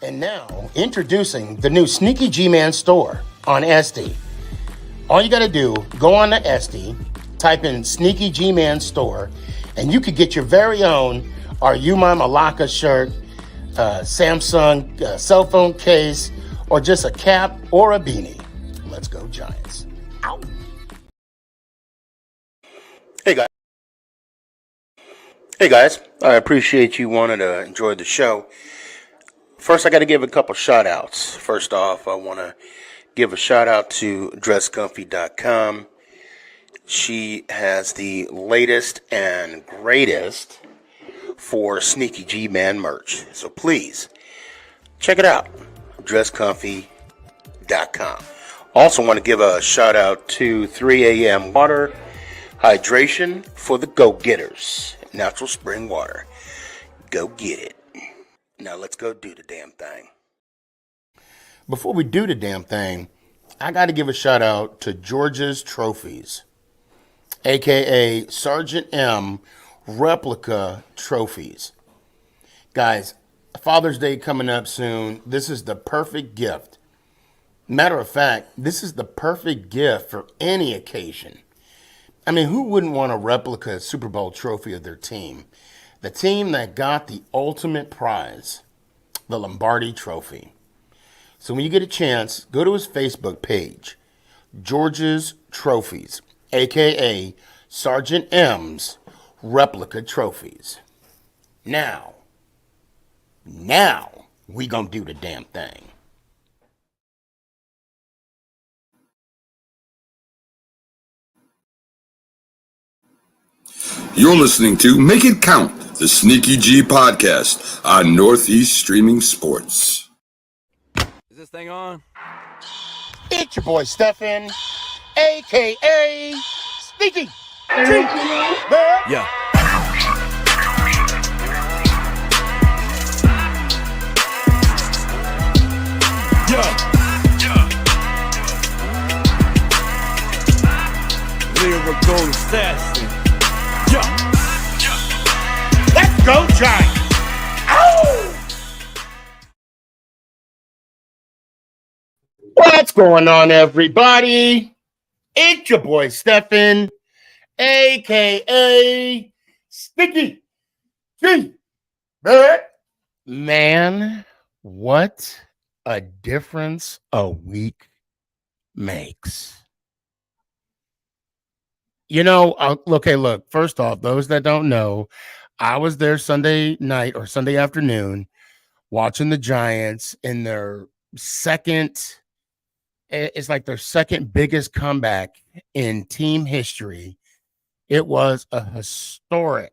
And now, introducing the new SneakyG Man store on SD. All you got to do, go on to SD, type in SneakyG Man store, and you could get your very own Are You My Malacca shirt, Samsung cell phone case, or just a cap or a beanie. Let's go Giants. Ow. Hey guys, I appreciate you wanting to enjoy the show. First, I got to give a couple shout outs. First off, I want to give a shout out to dresscomfy.com. She has the latest and greatest for SneakyG Man merch. So please, check it out. dresscomfy.com. Also want to give a shout out to 3 a.m. Water Hydration for the go-getters. Natural spring water. Go get it. Now let's go do the damn thing. Before we do the damn thing, I got to give a shout out to George's Trophies, aka Sergeant M replica trophies. Guys, Father's Day coming up soon. This is the perfect gift. Matter of fact, this is the perfect gift for any occasion. I mean, who wouldn't want a replica Super Bowl trophy of their team? The team that got the ultimate prize, the Lombardi Trophy. So when you get a chance, go to his Facebook page, George's Trophies, a.k.a. Sergeant M's Replica Trophies. Now, we gonna do the damn thing. You're listening to Make It Count, the SneakyG podcast on Northeast Streaming Sports. Is this thing on? It's your boy Stefan, a.k.a. SneakyG. Yeah. Lyrical assassin. Let's go Giants! Ow! What's going on, everybody? It's your boy Stefan, a.k.a. SneakyG. Man, what a difference a week makes. You know, look, first off, those that don't know, I was there Sunday night or Sunday afternoon watching the Giants in their second biggest comeback in team history. It was a historic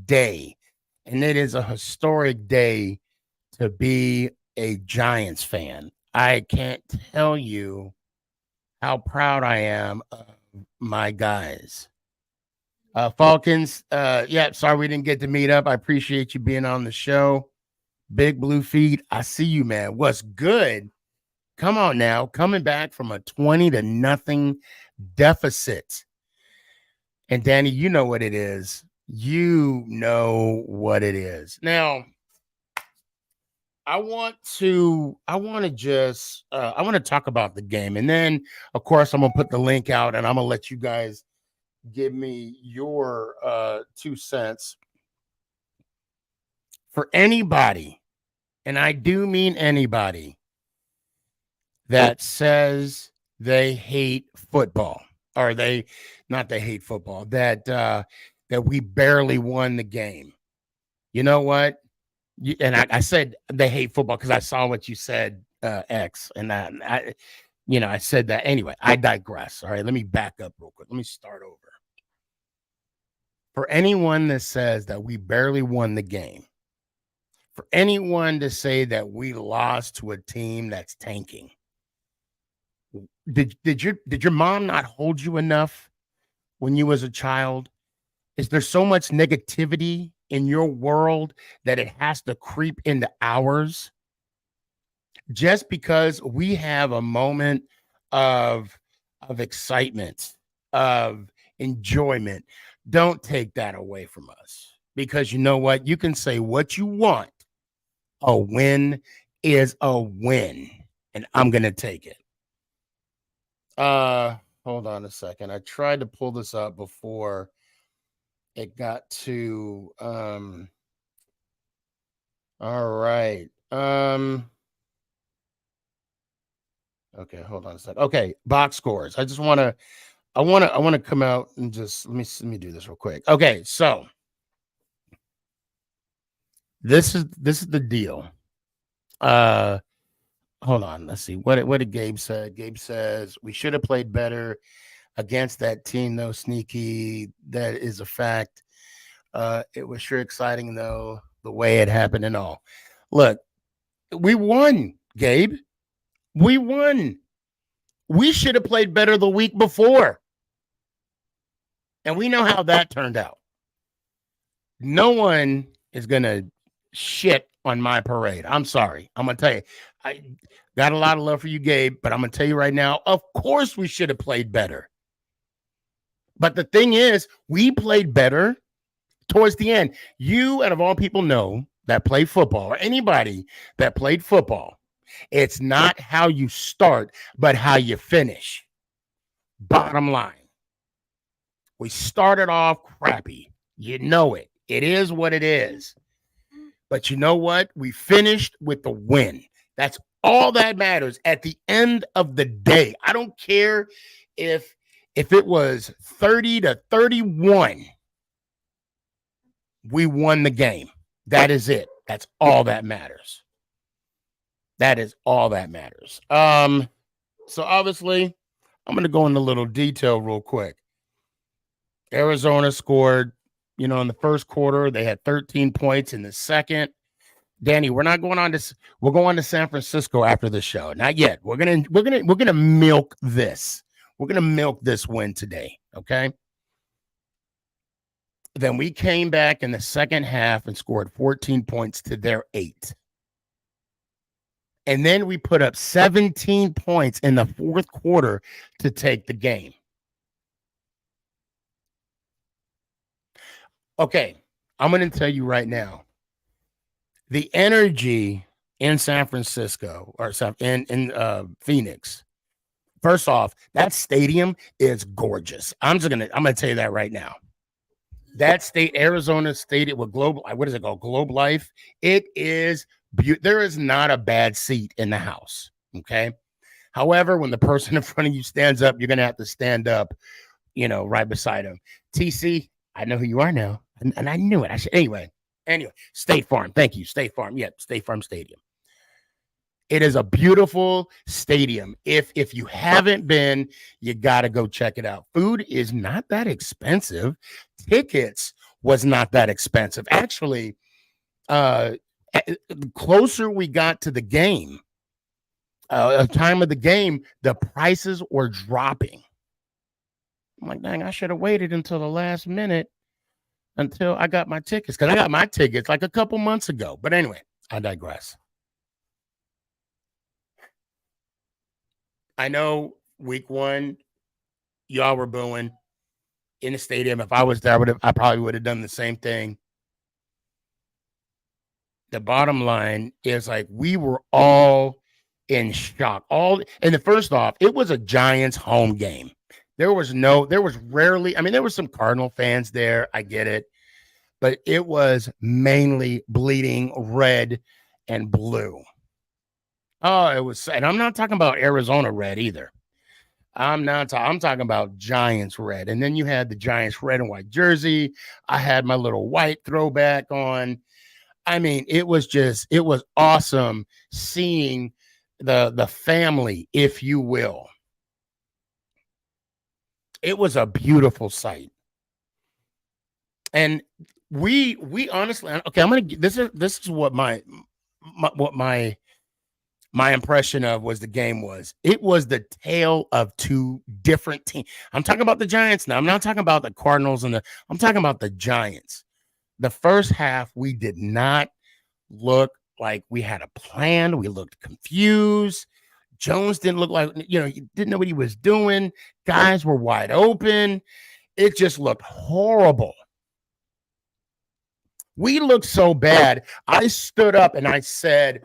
day, and it is a historic day to be a Giants fan. I can't tell you how proud I am of my guys. Falcons, sorry we didn't get to meet up. I appreciate you being on the show. Big Blue Feet, I see you, man. What's good? Come on now, coming back from a 20-0 deficit. And Danny, you know what it is. You know what it is. Now, I want to talk about the game, and then of course I'm gonna put the link out, and I'm gonna let you guys give me your 2 cents. For anybody, and I do mean anybody, that says they hate football, or that we barely won the game. You know what? I said they hate football because I saw what you said, X, and I said that anyway. I digress. All right, let me back up real quick. Let me start over. For anyone that says that we barely won the game, for anyone to say that we lost to a team that's tanking, did your mom not hold you enough when you was a child? Is there so much negativity in your world that it has to creep into ours? Just because we have a moment of excitement, of enjoyment, don't take that away from us. Because you know what? You can say what you want A win is a win, and I'm going to take it. Hold on a second. I tried to pull this up before it got to all right. Okay, hold on a second. Okay, box scores. I want to come out and just let me do this real quick. Okay, so this is the deal. Hold on. Let's see. What did Gabe say? Gabe says we should have played better against that team, though. Sneaky. That is a fact. It was sure exciting, though, the way it happened and all. Look, we won, Gabe. We won. We should have played better the week before. And we know how that turned out. No one is going to shit on my parade. I'm sorry. I'm going to tell you. I got a lot of love for you, Gabe, but I'm going to tell you right now, of course we should have played better. But the thing is, we played better towards the end. You, out of all people, know that play football, or anybody that played football, it's not how you start, but how you finish. Bottom line. We started off crappy. You know it. It is what it is. But you know what? We finished with the win. That's all that matters at the end of the day. I don't care if it was 30-31. We won the game. That is it. That's all that matters. That is all that matters. So obviously, I'm going to go into a little detail real quick. Arizona scored, in the first quarter. They had 13 points in the second. Danny, we're not going on this. We're going to San Francisco after the show. Not yet. We're gonna milk this. We're gonna milk this win today. Okay. Then we came back in the second half and scored 14 points to their 8. And then we put up 17 points in the fourth quarter to take the game. Okay, I'm going to tell you right now, the energy in San Francisco or in Phoenix. First off, that stadium is gorgeous. I'm going to tell you that right now. That Arizona Stadium with what is it called? Globe Life. It is beautiful. There is not a bad seat in the house. Okay. However, when the person in front of you stands up, you're going to have to stand up, right beside him. TC, I know who you are now. And I knew it. Anyway, State Farm. Thank you. State Farm. Yeah, State Farm Stadium. It is a beautiful stadium. If you haven't been, you got to go check it out. Food is not that expensive. Tickets was not that expensive. Actually, the closer we got to the game, time of the game, the prices were dropping. I'm like, dang, I should have waited until the last minute until I got my tickets, because I got my tickets like a couple months ago. But anyway, I digress. I know week 1, y'all were booing in the stadium. If I was there, I probably would have done the same thing. The bottom line is, like, we were all in shock. And the first off, it was a Giants home game. There was rarely, there were some Cardinal fans there. I get it. But it was mainly bleeding red and blue. Oh, it was, and I'm not talking about Arizona red either. I'm talking about Giants red. And then you had the Giants red and white jersey. I had my little white throwback on. It was awesome seeing the family, if you will. It was a beautiful sight. And we honestly, okay, this is what my impression of was the game was. It was the tale of two different teams. I'm talking about the Giants now. I'm not talking about the Cardinals I'm talking about the Giants. The first half, we did not look like we had a plan. We looked confused. Jones didn't look like, he didn't know what he was doing. Guys were wide open. It just looked horrible. We looked so bad. I stood up and I said,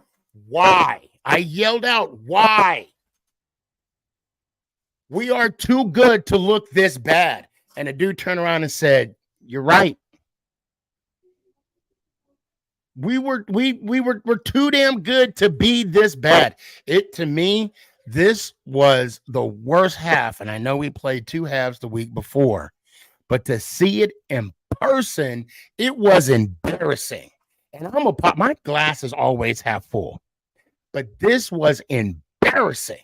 why? I yelled out, why? We are too good to look this bad. And the dude turned around and said, you're right. We're too damn good to be this bad. To me, this was the worst half. And I know we played 2 halves the week before, but to see it in person, it was embarrassing. And I'm a pop. My glasses always half full, but this was embarrassing.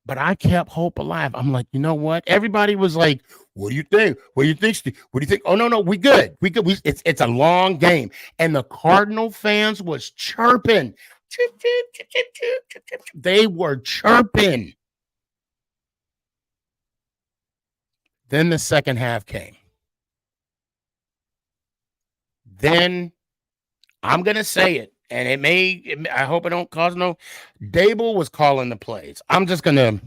But I kept hope alive. I'm like, you know what? Everybody was like, what do you think? What do you think, Steve? What do you think? Oh, no, we good. We good. It's a long game. And the Cardinal fans was chirping. Chirp, chirp, chirp, chirp, chirp, chirp, chirp. They were chirping. Then the second half came. Then I'm going to say it. And I hope it don't cause no. Dable was calling the plays. I'm just gonna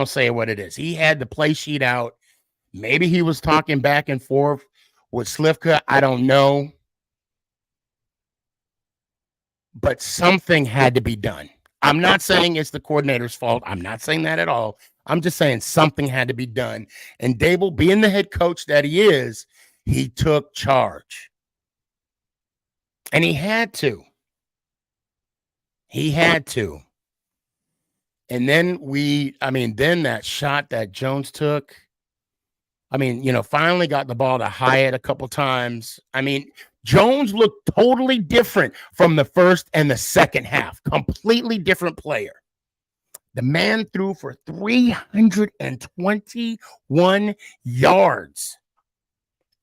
say what it is. He had the play sheet out. Maybe he was talking back and forth with Slivka. I don't know. But something had to be done. I'm not saying it's the coordinator's fault. I'm not saying that at all. I'm just saying something had to be done. And Dable, being the head coach that he is, he took charge. And he had to. And then then that shot that Jones took, finally got the ball to Hyatt a couple times. Jones looked totally different from the first and the second half. Completely different player. The man threw for 321 yards.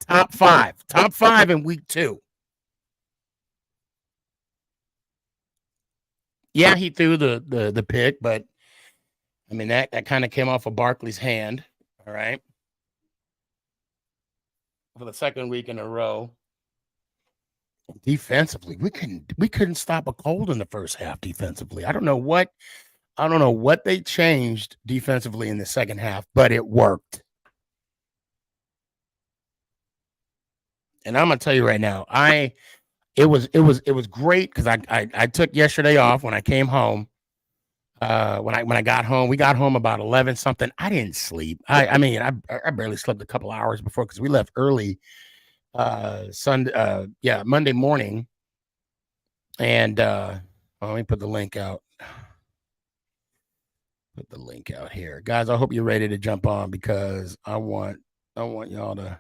Top five in week 2. Yeah, he threw the pick, but that kind of came off of Barkley's hand. All right. For the second week in a row. Defensively, we couldn't stop a cold in the first half defensively. I don't know what they changed defensively in the second half, but it worked. And I'm gonna tell you right now, it was great because I took yesterday off when I came home. When I got home, we got home about 11 something. I didn't sleep. I barely slept a couple hours before because we left early Monday morning. And let me put the link out. Put the link out here. Guys, I hope you're ready to jump on because I want y'all to.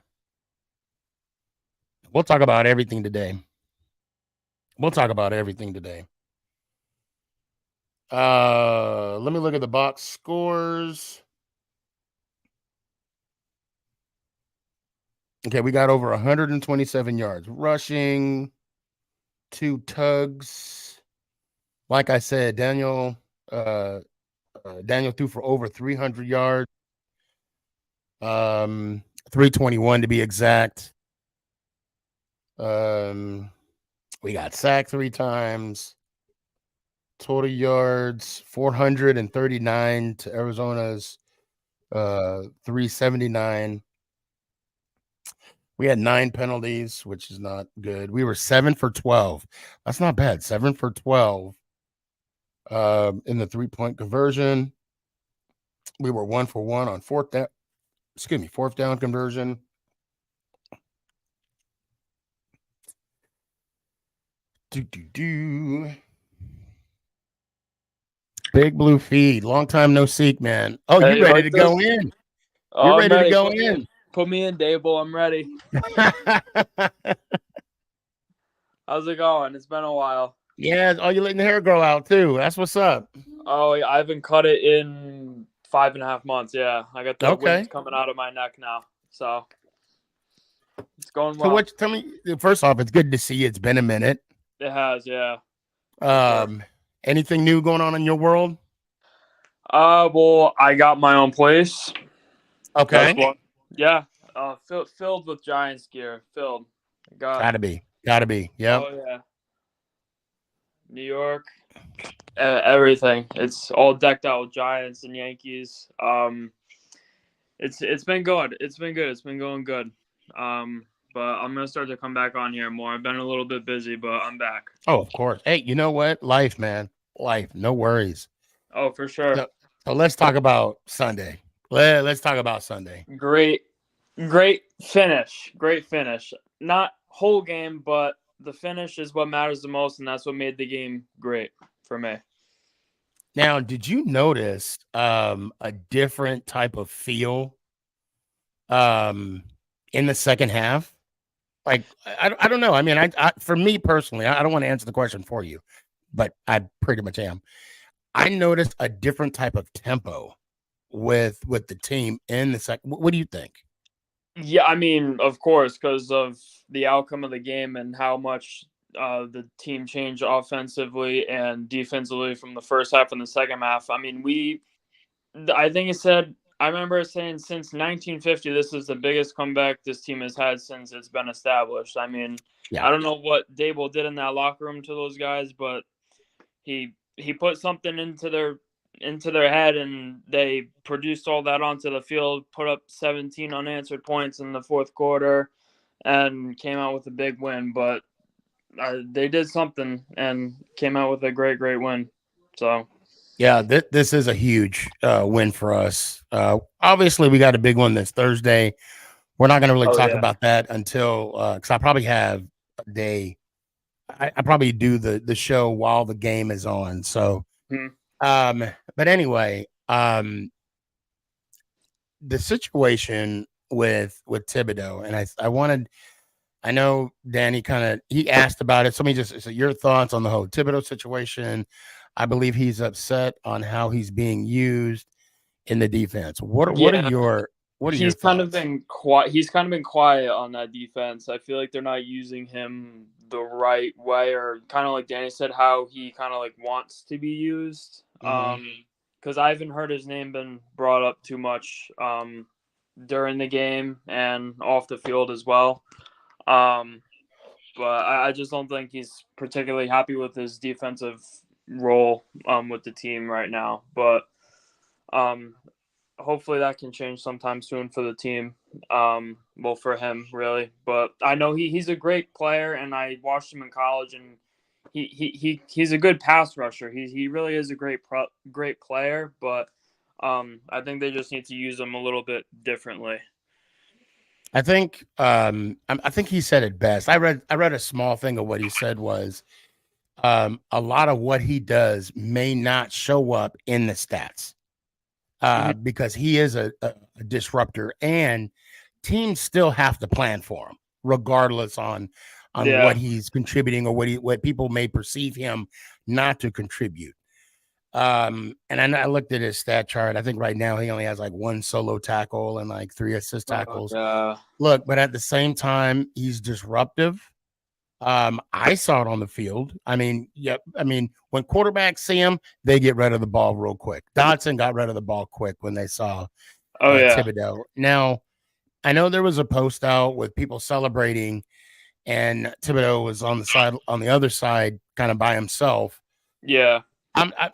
We'll talk about everything today. Let me look at the box scores. Okay, we got over 127 yards rushing, 2 tugs. Like I said, Daniel threw for over 300 yards. 321 to be exact. We got sacked 3 times. Total yards 439 to Arizona's 379. We had 9 penalties, which is not good. We were 7 for 12. That's not bad. 7 for 12 in the 3-point conversion. We were 1 for 1 on fourth down conversion. Big Blue Feed. Long time no seek, man. Oh, you ready to go in? You're ready to go in. Put me in, Dable. I'm ready. How's it going? It's been a while. Yeah. Oh, you're letting the hair grow out too. That's what's up. Oh, I haven't cut it in 5.5 months. Yeah, I got the wind coming out of my neck now. So it's going well. So tell me, first off, it's good to see you. It's been a minute. It has, yeah. Anything new going on in your world? Well, I got my own place. Okay. Yeah. Filled with Giants gear. Filled. Gotta be. Yeah. Oh yeah. New York. Everything. It's all decked out with Giants and Yankees. It's been good. It's been good. It's been going good. But I'm gonna start to come back on here more. I've been a little bit busy, but I'm back. Oh, of course. Hey, you know what? Life, man. Life. No worries. Oh, for sure. So let's talk about Sunday. Let's talk about Sunday. Great finish. Great finish. Not whole game, but the finish is what matters the most, and that's what made the game great for me. Now, did you notice a different type of feel in the second half? Like, I don't know. I mean, I for me personally, I don't want to answer the question for you, but I pretty much am. I noticed a different type of tempo with the team in the second. What do you think? Yeah, I mean, of course, because of the outcome of the game and how much the team changed offensively and defensively from the first half and the second half. I mean, I think it said, I remember saying since 1950, this is the biggest comeback this team has had since it's been established. I mean, Yeah. I don't know what Dable did in that locker room to those guys, but he put something into their head, and they produced all that onto the field, put up 17 unanswered points in the fourth quarter, and came out with a big win. But they did something and came out with a great win. So yeah, this is a huge win for us. Obviously, we got a big one this Thursday. We're not going to really talk about that until because I probably have a day. I probably do the show while the game is on. So, but anyway, the situation with Thibodeau, and I know Danny he asked about it. So your thoughts on the whole Thibodeau situation. I believe he's upset on how he's being used in the defense. What are your He's thoughts? kind of been quiet. He's kind of been quiet on that defense. I feel like they're not using him the right way, or kind of like Danny said, how he kind of like wants to be used. Because I haven't heard his name been brought up too much during the game and off the field as well. But I just don't think he's particularly happy with his defensive role with the team right now. But hopefully that can change sometime soon for the team. Well, for him really, but I know he's a great player, and I watched him in college, and he's a good pass rusher. He really is a great player, but I think they just need to use him a little bit differently. I think he said it best. I read a small thing of what he said was a lot of what he does may not show up in the stats. Because he is a disruptor, and teams still have to plan for him, regardless on what he's contributing or what people may perceive him not to contribute. And I looked at his stat chart. I think right now he only has like 1 solo tackle and like 3 assist tackles. Look, but at the same time, he's disruptive. I saw it on the field. I mean, when quarterbacks see him, they get rid of the ball real quick. Dodson got rid of the ball quick when they saw Thibodeau. Now, I know there was a post out with people celebrating, and Thibodeau was on the other side, kind of by himself. Yeah. I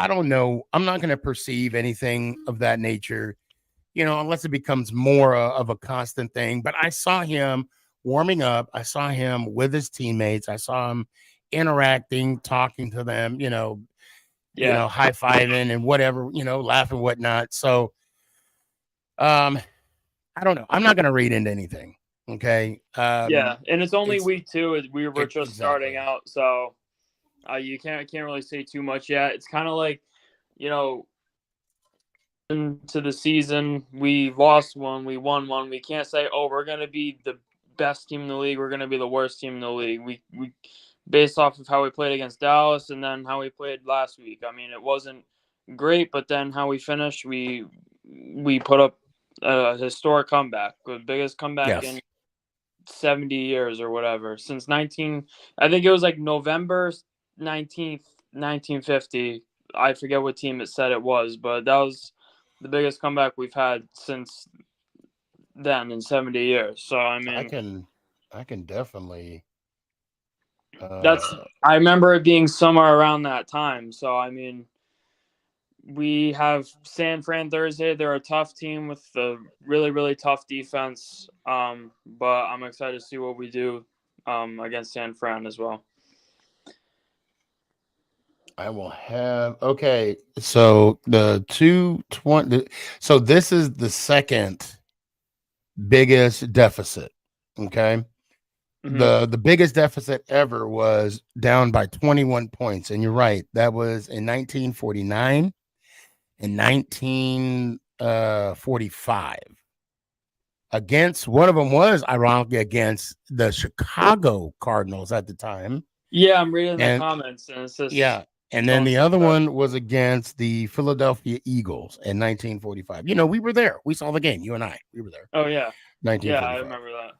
don't know. I'm not going to perceive anything of that nature, unless it becomes more of a constant thing. But I saw him warming up. I saw him with his teammates. I saw him interacting, talking to them, high-fiving and whatever, laughing, whatnot. So, I don't know. I'm not going to read into anything. Okay. And it's only week 2. We were just starting out. So you can't really say too much yet. It's kind of like, into the season, we lost one, we won one. We can't say, oh, we're going to be the best team in the league, we're going to be the worst team in the league. We based off of how we played against Dallas and then how we played last week. I mean, it wasn't great, but then how we finished, we put up a historic comeback, the biggest comeback in 70 years or whatever, since I think it was like November 19th, 1950. I forget what team it said it was, but that was the biggest comeback we've had since then in 70 years. So I mean, I can definitely I remember it being somewhere around that time. So I mean, we have San Fran Thursday. They're a tough team with a really, really tough defense. But I'm excited to see what we do against San Fran as well. I will have okay. So the 220. So this is the second biggest deficit. Okay. Mm-hmm. The biggest deficit ever was down by 21 points. And you're right. That was in 1949 and 1945. Against one of them was ironically against the Chicago Cardinals at the time. Yeah, I'm reading the And comments, and it's just yeah. And then the other one was against the Philadelphia Eagles in 1945. You know, we were there. We saw the game. You and I. We were there. Oh yeah, yeah, I 1945. remember that.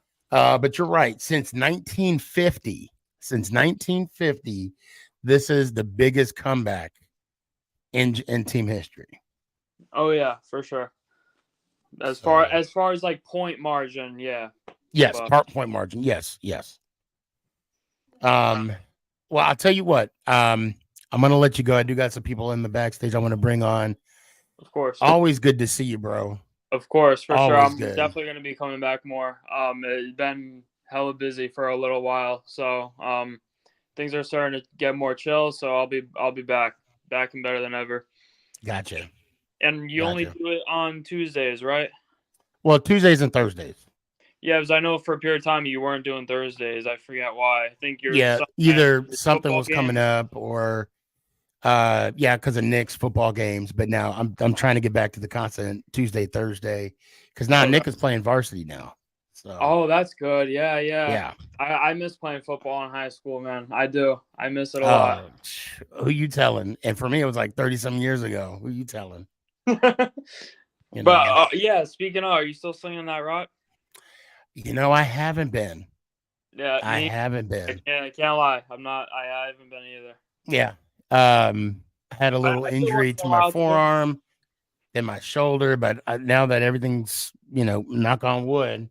But you're right. Since 1950, this is the biggest comeback in team history. Oh yeah, for sure. As far as like point margin, yeah. Yes, point margin. Yes. Well, I'll tell you what. I'm gonna let you go. I do got some people in the backstage I want to bring on. Of course. Always good to see you, bro. Of course, for sure. Always I'm good. definitely gonna be coming back more. It's been hella busy for a little while, so things are starting to get more chill. So I'll be back and better than ever. Gotcha. And you only do it on Tuesdays, right? Well, Tuesdays and Thursdays. Yeah, because I know for a period of time you weren't doing Thursdays. I forget why. I think you're either something was coming up or because of Nick's football games. But now I'm trying to get back to the constant Tuesday, Thursday, because now Nick is playing varsity now. So that's good. Yeah. I miss playing football in high school, man. I do. I miss it a lot. Who you telling? And for me, it was like 30-some years ago. Who you telling? But speaking of, are you still singing that rock? You know, I haven't been. Yeah, I haven't been. I can't lie. I'm not. I haven't been either. Yeah. I had a little injury to my forearm and my shoulder, but now that everything's, knock on wood,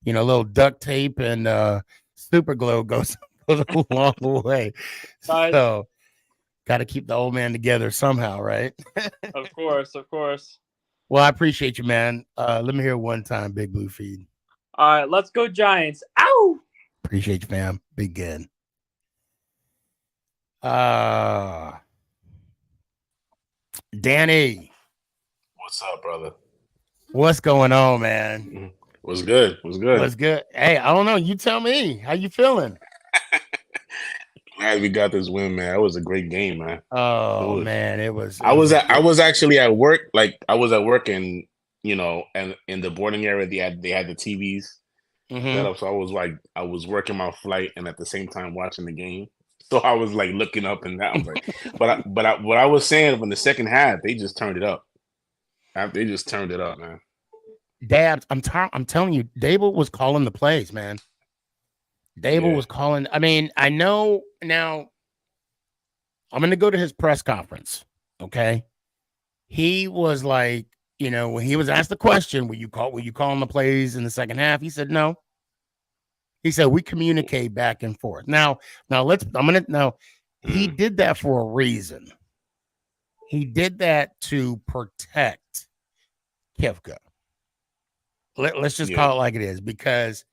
a little duct tape and super glue goes a long way. So got to keep the old man together somehow, right? Of course. Well, I appreciate you, man. Let me hear one time, Big Blue Feed. All right, let's go Giants. Ow! Appreciate you, fam. Big good. Danny. What's up, brother? What's going on, man? What's good? Hey, I don't know. You tell me. How you feeling? Glad we got this win, man. It was a great game, man. Oh, man. It was. I was actually at work. Like, I was at work and, and in the boarding area, they had the TVs set up. So I was working my flight and at the same time watching the game. So I was like looking up and down. Like, but what I was saying in the second half, they just turned it up. They just turned it up, man. Dad, I'm telling you, Dable was calling the plays, man. Dable was calling. I mean, I know now. I'm going to go to his press conference. Okay, he was like, when he was asked the question, were you calling the plays in the second half? He said no. He said we communicate back and forth. Now he did that for a reason. He did that to protect Kivka. Let's just call it like it is, because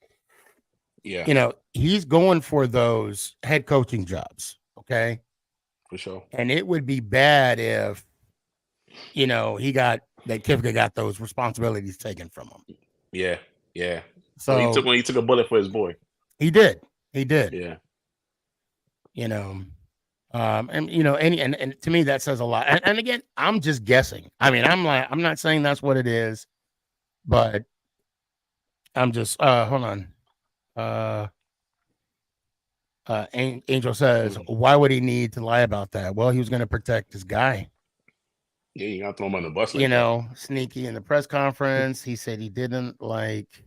he's going for those head coaching jobs. Okay, for sure. And it would be bad if Kivka got those responsibilities taken from him. Yeah. So he took a bullet for his boy. He did. Yeah. And to me that says a lot. And again, I'm just guessing. I mean, I'm not saying that's what it is, but I'm just hold on. Angel says, why would he need to lie about that? Well, he was going to protect his guy. Yeah, you gotta throw him on the bus. Sneaky in the press conference, he said he didn't like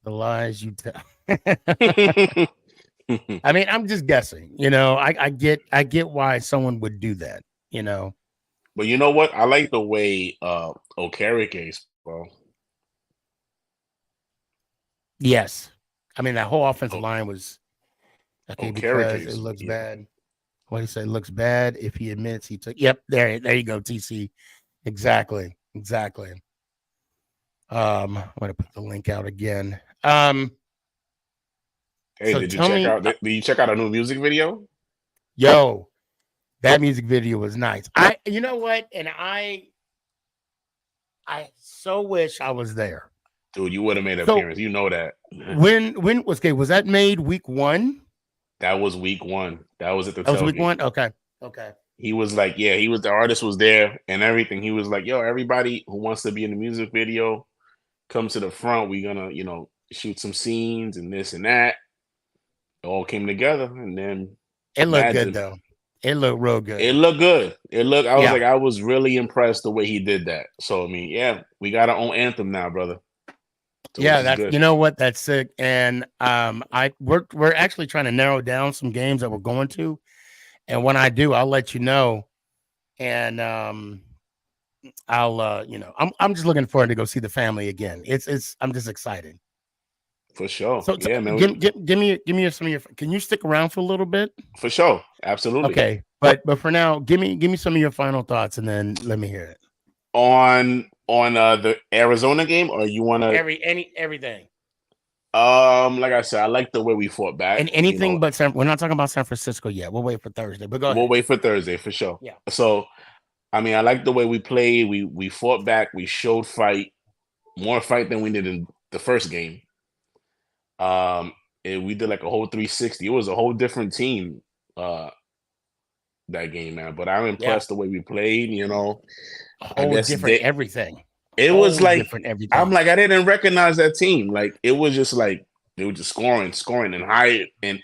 the lies you tell. I mean, I'm just guessing. I get why someone would do that. But you know what? I like the way Okereke is, bro. Yes, I mean that whole offensive line was. Okay, because it looks bad. What do you say? Looks bad if he admits he took. Yep, there you go, TC. Exactly. I'm gonna put the link out again. Hey, So did you tell check me, out? Did you check out a new music video? yo, that music video was nice. You know what? And I so wish I was there. Dude, you would have made an So appearance. You know that. when was that made week 1? That was week 1. That was at the That was week tailgate. 1. Okay. He was like, yeah, he was the artist was there and everything. He was like, yo, everybody who wants to be in the music video, come to the front. We're gonna, shoot some scenes and this and that. It all came together, and then It looked good imagine though. It looked real good. it looked good. I was Yeah. like, I was really impressed the way he did that. So I mean, yeah, we got our own anthem now, brother. So, Yeah, which is good. you know what? That's sick. And we're actually trying to narrow down some games that we're going to. And when I do, I'll let you know. And I'll I'm just looking forward to go see the family again. I'm just excited. For sure. So Yeah, man. give me some of your. Can you stick around for a little bit? For sure. Absolutely. Okay, but for now, give me some of your final thoughts, and then let me hear it. On the Arizona game, or you want to Everything. Like I said, I like the way we fought back. And anything but we're not talking about San Francisco yet. We'll wait for Thursday. But go ahead. We'll wait for Thursday for sure. Yeah. So, I mean, I like the way we played. We fought back. We showed fight, more fight than we did in the first game. And we did like a whole 360. It was a whole different team that game, man. But I'm impressed the way we played. A whole different everything. It was like different everything. I'm like I didn't recognize that team. Like it was just like they were just scoring, and Hyatt. And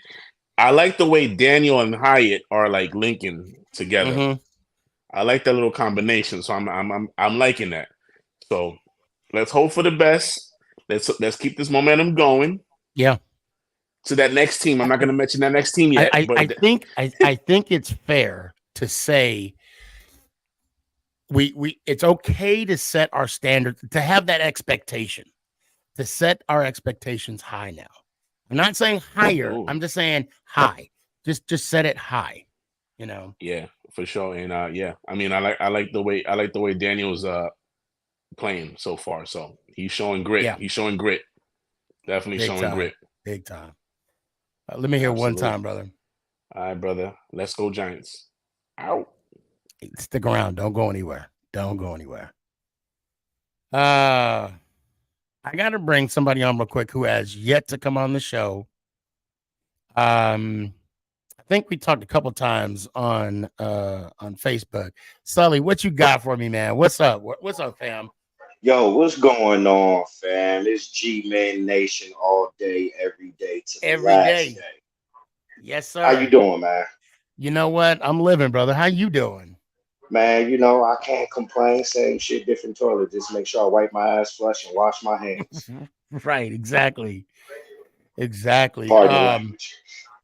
I like the way Daniel and Hyatt are like linking together. Mm-hmm. I like that little combination. So I'm liking that. So let's hope for the best. Let's keep this momentum going. Yeah. To that next team. I'm not going to mention that next team yet. I think it's fair to say we it's okay to set our standard, to have that expectation, to set our expectations high now. I'm not saying higher. Ooh. I'm just saying high. Just set it high. Yeah, for sure. And yeah, I mean, I like the way Daniel's playing so far. So he's showing grit. Yeah. He's showing grit. Definitely showing grit. Big time. Let me hear one time, brother. All right, brother. Let's go Giants. Out. Stick around. Don't go anywhere. I got to bring somebody on real quick who has yet to come on the show. I think we talked a couple times on Facebook. Sully, what you got for me, man? What's up? What's up, fam? Yo, what's going on, fam? It's G-Man Nation all day, every day to the Every last day. Yes, sir. How you doing, man? You know what? I'm living, brother. How you doing? Man, I can't complain. Same shit, different toilet. Just make sure I wipe my ass flush and wash my hands. Right, exactly. Pardon language.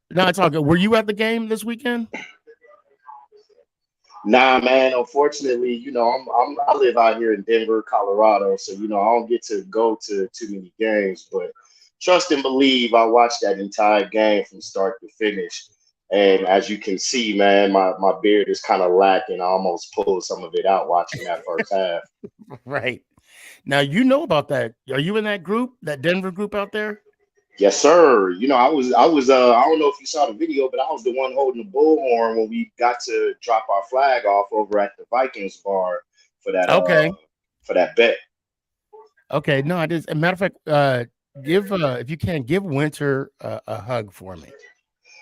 No, it's all good. Were you at the game this weekend? Nah, man. Unfortunately, I live out here in Denver, Colorado, so I don't get to go to too many games. But trust and believe, I watched that entire game from start to finish. And as you can see, man, my beard is kind of lacking. I almost pulled some of it out watching that first half. Right. Now you know about that. Are you in that group, that Denver group out there? Yes, sir. I was I don't know if you saw the video, but I was the one holding the bullhorn when we got to drop our flag off over at the Vikings bar for that for that bet. Okay. No, I just, as a matter of fact, if you can, give Winter a hug for me.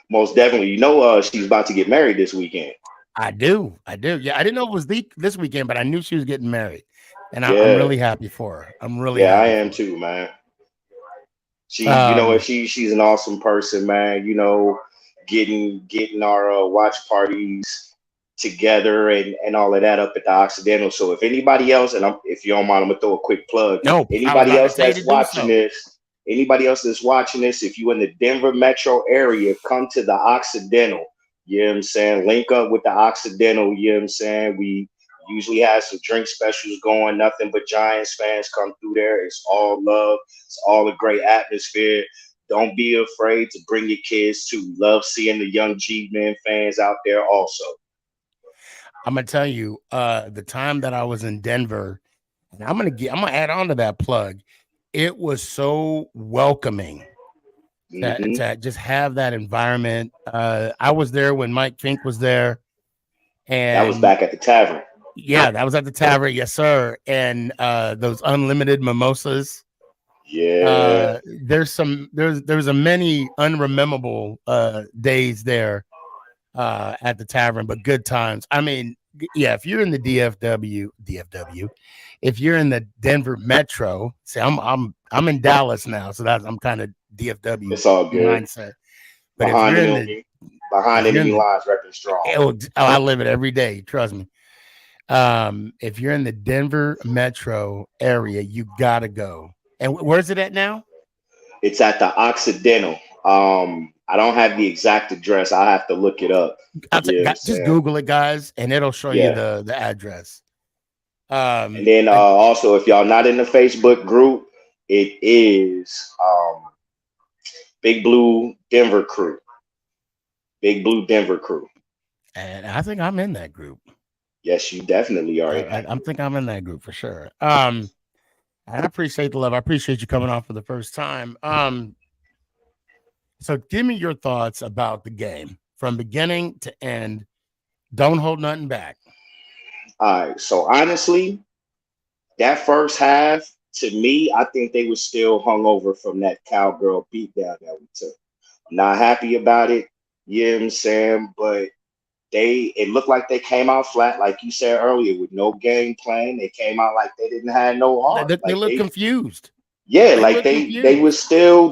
Most definitely. She's about to get married this weekend. I do. Yeah, I didn't know it was this weekend, but I knew she was getting married, and I'm really happy for her. I'm really happy. I am too, man. She, she's an awesome person, man. Getting our watch parties together and all of that up at the Occidental. So if anybody else, and if you don't mind, I'm gonna throw a quick plug. No, anybody else that's watching this, if you in the Denver metro area, come to the Occidental. You know what I'm saying? Link up with the Occidental. You know what I'm saying? We usually have some drink specials going. Nothing but Giants fans come through there. It's all love. It's all a great atmosphere. don't be afraid to bring your kids to. Love seeing the young G-Men fans out there also. I'm gonna tell you, the time that I was in Denver, and I'm gonna add on to that plug. It was so welcoming to just have that environment. I was there when Mike Fink was there, That was and back at the tavern. yeah, that was at the tavern, yes, sir. And those unlimited mimosas. Yeah. There's a many unrememberable days there at the tavern, but good times. I mean, yeah, if you're in the DFW, if you're in the Denver metro, see, I'm in Dallas now, so I'm kind of DFW It's all good. mindset. But Behind if enemy lines, repping strong. I live it every day, trust me. If you're in the Denver metro area, you gotta go. And where's it at now? It's at the Occidental. I don't have the exact address. I have to look it up. Just Google it, guys, and it'll show you the address. And then also, if y'all not in the Facebook group, it is Big Blue Denver Crew. Big Blue Denver Crew. And I think I'm in that group. Yes, you definitely are. I think I'm in that group for sure. I appreciate the love. I appreciate you coming on for the first time. So give me your thoughts about the game from beginning to end. Don't hold nothing back. All right. So honestly, that first half, to me, I think they were still hungover from that cowgirl beatdown that we took. I'm not happy about it. You know what I'm saying? But it looked like they came out flat, like you said earlier, with no game plan. They came out like they didn't have no heart. They look confused. Yeah, like they were still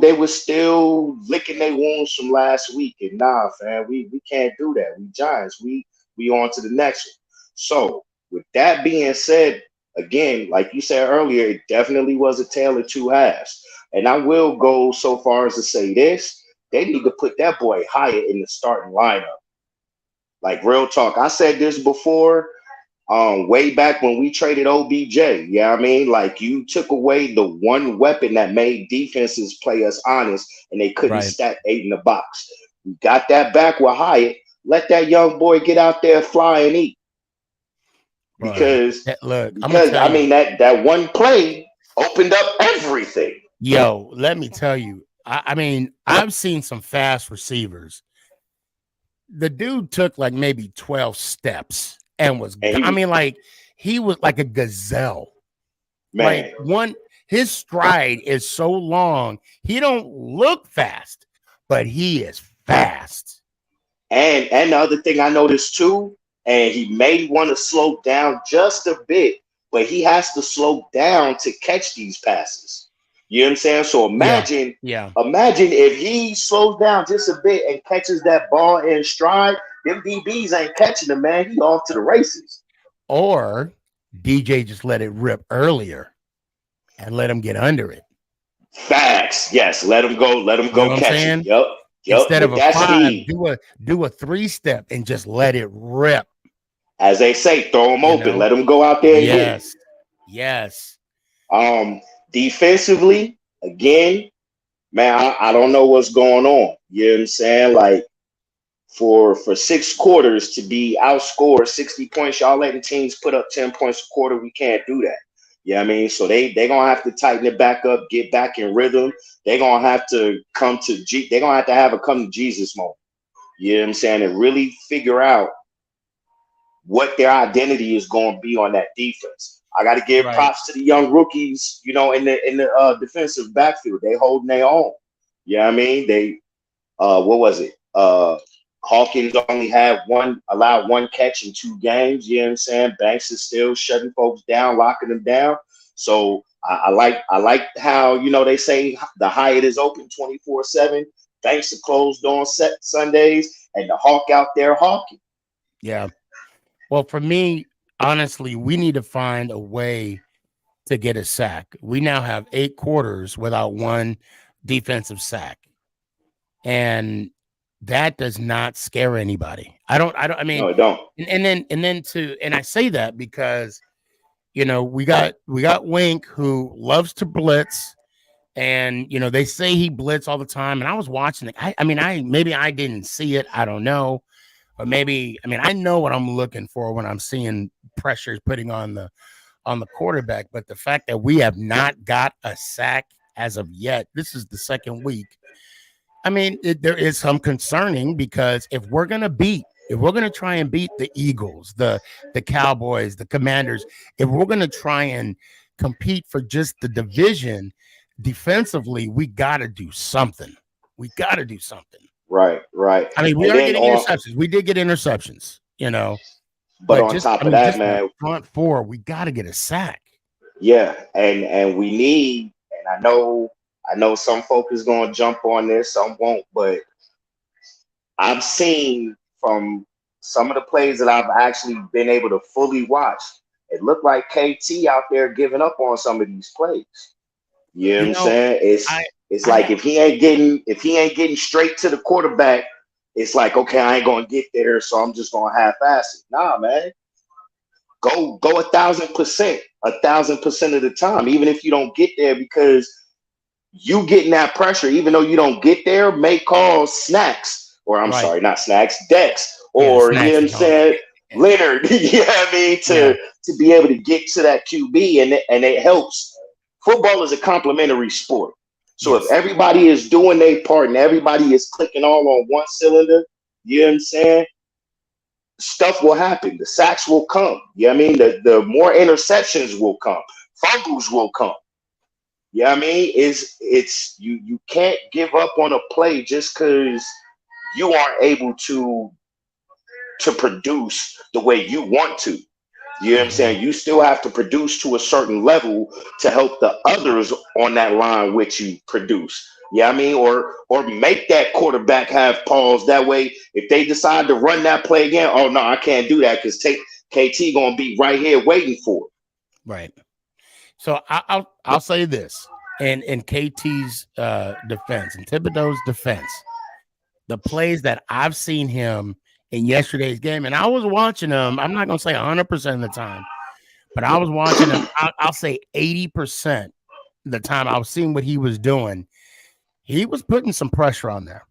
licking their wounds from last week. And nah, fam, we can't do that. We Giants. We on to the next one. So with that being said, again, like you said earlier, it definitely was a tale of two halves. And I will go so far as to say this: they need to put that boy Hyatt in the starting lineup. Like real talk. I said this before. Way back when we traded OBJ, I mean? Like you took away the one weapon that made defenses play us honest and they couldn't stack 8 in the box. We got that back with Hyatt. Let that young boy get out there, fly and eat. Because I mean that one play opened up everything. Yo, let me tell you. I mean, I've seen some fast receivers. The dude took like maybe 12 steps. And he was like a gazelle. Man. Like his stride is so long. He don't look fast, but he is fast. And the other thing I noticed too, and he may want to slow down just a bit, but he has to slow down to catch these passes. You know what I'm saying? So imagine if he slows down just a bit and catches that ball in stride. Them DBs ain't catching him, man. He off to the races. Or DJ just let it rip earlier and let him get under it. Facts. Yes. Let him go. Let him go catch it. Yep. Instead of a 5, do a 3-step and just let it rip. As they say, throw him open. Let him go out there and get it. Yes. Defensively, again, man, I don't know what's going on. You know what I'm saying? Like, for 6 quarters to be outscored 60 points, y'all letting teams put up 10 points a quarter. We can't do that. You know what I mean? So they gonna have to tighten it back up, get back in rhythm. They're gonna have to they're gonna have a come to Jesus moment. You know what I'm saying? And really figure out what their identity is going to be on that defense. I got to give props to the young rookies, in the defensive backfield. They holding their own. You know what I mean? They what was it? Hawkins only allowed 1 catch in 2 games. You know what I'm saying? Banks is still shutting folks down, locking them down. So I like how, they say the Hyatt is open 24/7. Banks are closed on Sundays, and the Hawk out there hawking. Yeah. Well, for me, honestly, we need to find a way to get a sack. We now have 8 quarters without 1 defensive sack. And that does not scare anybody. I mean, no, it don't. And I say that because, we got Wink, who loves to blitz And they say he blitz all the time, and I was watching it. Maybe I didn't see it. I don't know, but maybe I know what I'm looking for when I'm seeing pressures putting on the quarterback. But the fact that we have not got a sack as of yet, this is the second week. There is some concerning, because if we're going to try and beat the Eagles, the Cowboys, the Commanders, if we're going to try and compete for just the division defensively, we got to do something. Right. We are getting interceptions. We did get interceptions, but on top of that, man, front four, we got to get a sack. Yeah, and we need, and I know some folk is gonna jump on this, some won't, but I've seen from some of the plays that I've actually been able to fully watch, it looked like KT out there giving up on some of these plays. You know what I'm saying? It's like if he ain't getting straight to the quarterback, it's like, okay, I ain't gonna get there, so I'm just gonna half-ass it. Nah, man. Go 1,000%, 1,000% of the time, even if you don't get there, because you getting that pressure, even though you don't get there, may cause snacks, or I'm sorry, not snacks, decks, or you know what I'm saying, Leonard, you know what I mean, to be able to get to that QB, and it helps. Football is a complementary sport. So if everybody is doing their part and everybody is clicking all on one cylinder, you know what I'm saying, stuff will happen. The sacks will come. You know what I mean? The more interceptions will come. Fumbles will come. You know what I mean? It's you can't give up on a play just because you aren't able to produce the way you want to. You know what I'm saying? You still have to produce to a certain level to help the others on that line with you produce. You know what I mean? Or make that quarterback have pause. That way, if they decide to run that play again, oh no, I can't do that because KT gonna be right here waiting for it. Right. So I'll say this in KT's defense, in Thibodeau's defense, the plays that I've seen him in yesterday's game, and I was watching him, I'm not going to say 100% of the time, but I was watching him, I'll say 80% the time I was seeing what he was doing. He was putting some pressure on there.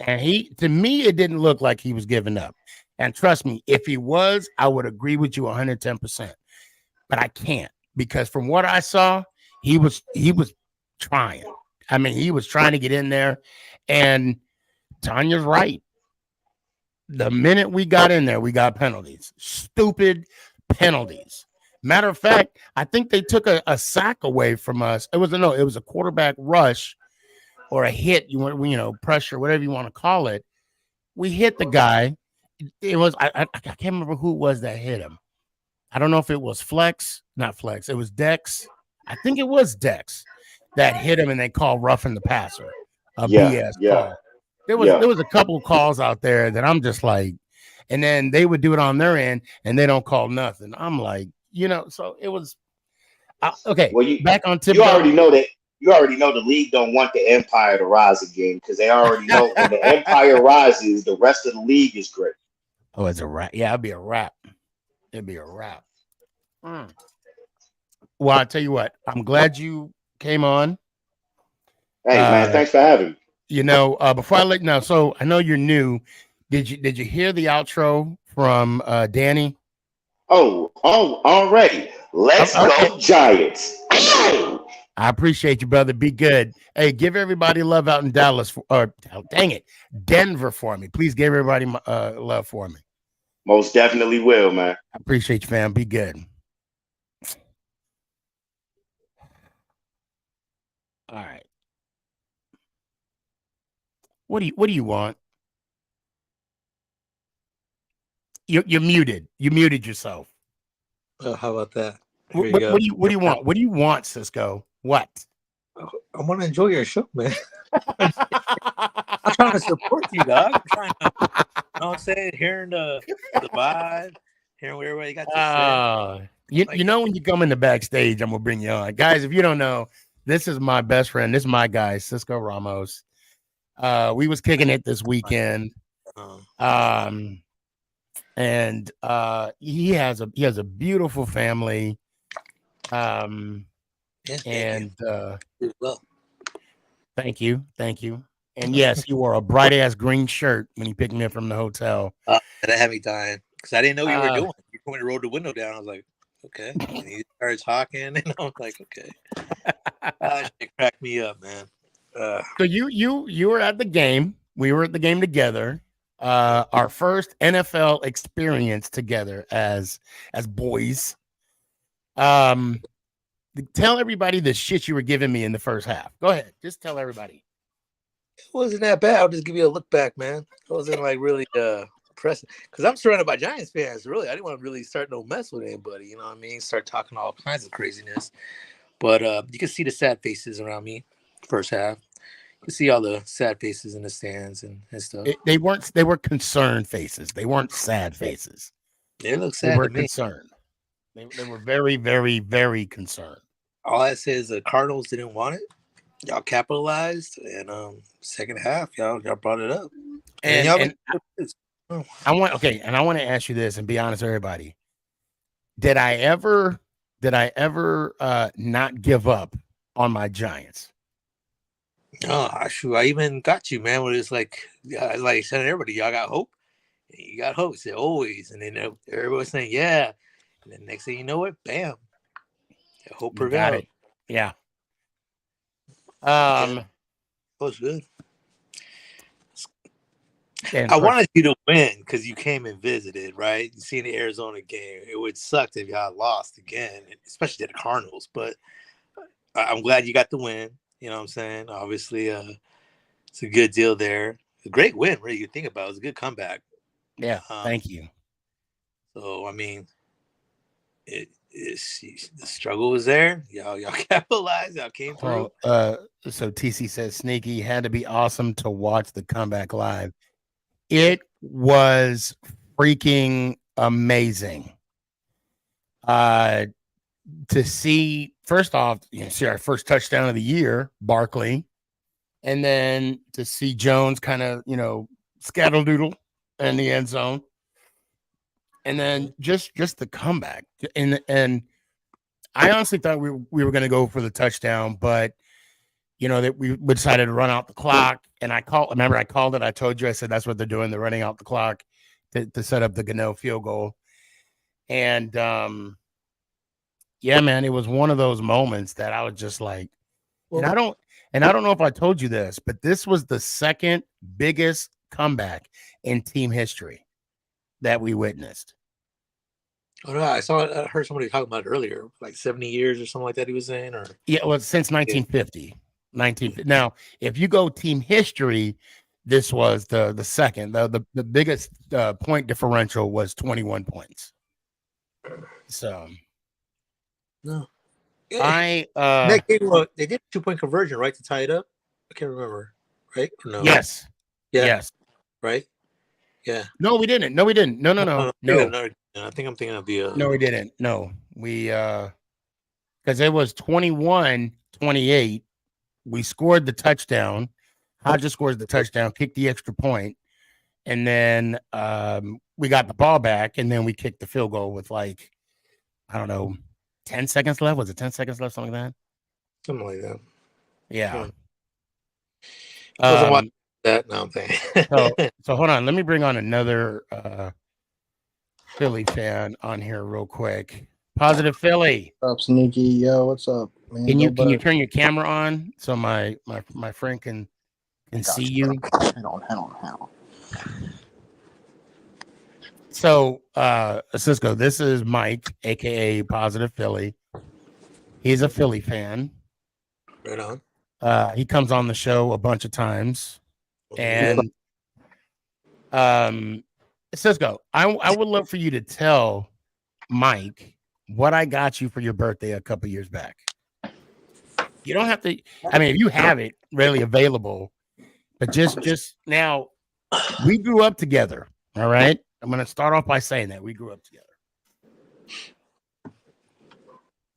And to me, it didn't look like he was giving up. And trust me, if he was, I would agree with you 110%. But I can't, because from what I saw, he was trying. He was trying to get in there. And Tanya's right. The minute we got in there, we got penalties. Stupid penalties. Matter of fact, I think they took a sack away from us. It was a quarterback rush or a hit, pressure, whatever you want to call it. We hit the guy. It was I can't remember who it was that hit him. I don't know if it was not Flex. It was Dex. I think it was Dex that hit him, and they called roughing the passer. BS call. There was a couple of calls out there that I'm just like, and then they would do it on their end, and they don't call nothing. I'm like, so it was okay. Well, back on Thibodeau. You already know the league don't want the empire to rise again, because they already know when the empire rises, the rest of the league is great. Oh, it's a wrap. Yeah, it'd be a wrap. Well, I'll tell you what. I'm glad you came on. Hey, man, thanks for having me. Before I let you know, so I know you're new. Did you hear the outro from Danny? Oh, already. Let's go Giants. I appreciate you, brother. Be good. Hey, give everybody love out in Dallas, Denver for me. Please give everybody love for me. Most definitely will, man. I appreciate you, fam. Be good. All right. What do you want? You're muted. You muted yourself. Oh, how about that? What do you want? What do you want, Cisco? What? I want to enjoy your show, man. I'm trying to support you, dog. I'm trying to, you know what I'm saying? Hearing the vibe, hearing what everybody got to say. When you come in the backstage, I'm gonna bring you on, guys. If you don't know, this is my best friend. This is my guy, Cisco Ramos. We was kicking it this weekend. And he has a beautiful family. Well, Thank you. And yes, he wore a bright ass green shirt when he picked me up from the hotel. And that had me dying because I didn't know what you were doing. You when you rolled the window down, I was like, okay. And he started talking, and I was like, okay. It cracked me up, man. So you were at the game. We were at the game together. Our first NFL experience together as boys. Tell everybody the shit you were giving me in the first half. Go ahead. Just tell everybody. It wasn't that bad. I'll just give you a look back, man. It wasn't like really impressive because I'm surrounded by Giants fans. Really, I didn't want to really start no mess with anybody. You know what I mean? Start talking all kinds of craziness. But you can see the sad faces around me. First half, you can see all the sad faces in the stands and stuff. They were concerned faces. They weren't sad faces. They look sad. They were to me. concerned. They were very, very, very concerned. All I say is the Cardinals didn't want it. Y'all capitalized, and second half, y'all brought it up. And I want to ask you this and be honest with everybody. Did I ever not give up on my Giants? No, shoot, I even got you, man. When it's like I said, everybody, y'all got hope. You got hope, said always, and then everybody's saying, yeah. And then next thing you know, what, bam, hope prevailed. Yeah. That was good. And I wanted you to win because you came and visited, right? You seen the Arizona game. It would suck if y'all lost again, especially to the Cardinals. But I'm glad you got the win. You know what I'm saying? Obviously, it's a good deal there. A great win, really. You think about it. It was a good comeback. Yeah, thank you. So, I mean, the struggle was there. Y'all capitalized. Y'all came through. So TC says Sneaky had to be awesome to watch the comeback live. It was freaking amazing. To see, first off, see our first touchdown of the year, Barkley, and then to see Jones kind of, scaddle-doodle in the end zone. And then just the comeback. And I honestly thought we were going to go for the touchdown, but that we decided to run out the clock. And I called it. I told you, I said, that's what they're doing. They're running out the clock to set up the Gano field goal. And yeah, man, it was one of those moments that I was just like, and I don't know if I told you this, but this was the second biggest comeback in team history that we witnessed. Oh, no, I heard somebody talking about it earlier, like 70 years or something like that he was saying. Or yeah, well, since 1950. Now, if you go team history, this was the second. The biggest point differential was 21 points. So no. They did a 2-point conversion, right, to tie it up? I can't remember. Right? No. Yes. Yeah. Yes. Right? Yeah. No, we didn't. No. I think I'm thinking of the No, we didn't. No. We because it was 21-28. We scored the touchdown. Hodges scores the touchdown, kicked the extra point, and then we got the ball back, and then we kicked the field goal with 10 seconds left. Was it 10 seconds left? Something like that. Something like that. Yeah. Wasn't watching that. No, I'm thinking. so hold on. Let me bring on another Philly fan on here real quick. Positive Philly. What's up, Sneaky? Yo, what's up, man? Can you turn your camera on so my friend can see you? Hang on. So Cisco, this is Mike, aka Positive Philly. He's a Philly fan. Right on. He comes on the show a bunch of times. And Cisco, I would love for you to tell Mike what I got you for your birthday a couple years back. You don't have to, I mean, if you have it readily available, but just now, we grew up together. All right. I'm going to start off by saying that we grew up together.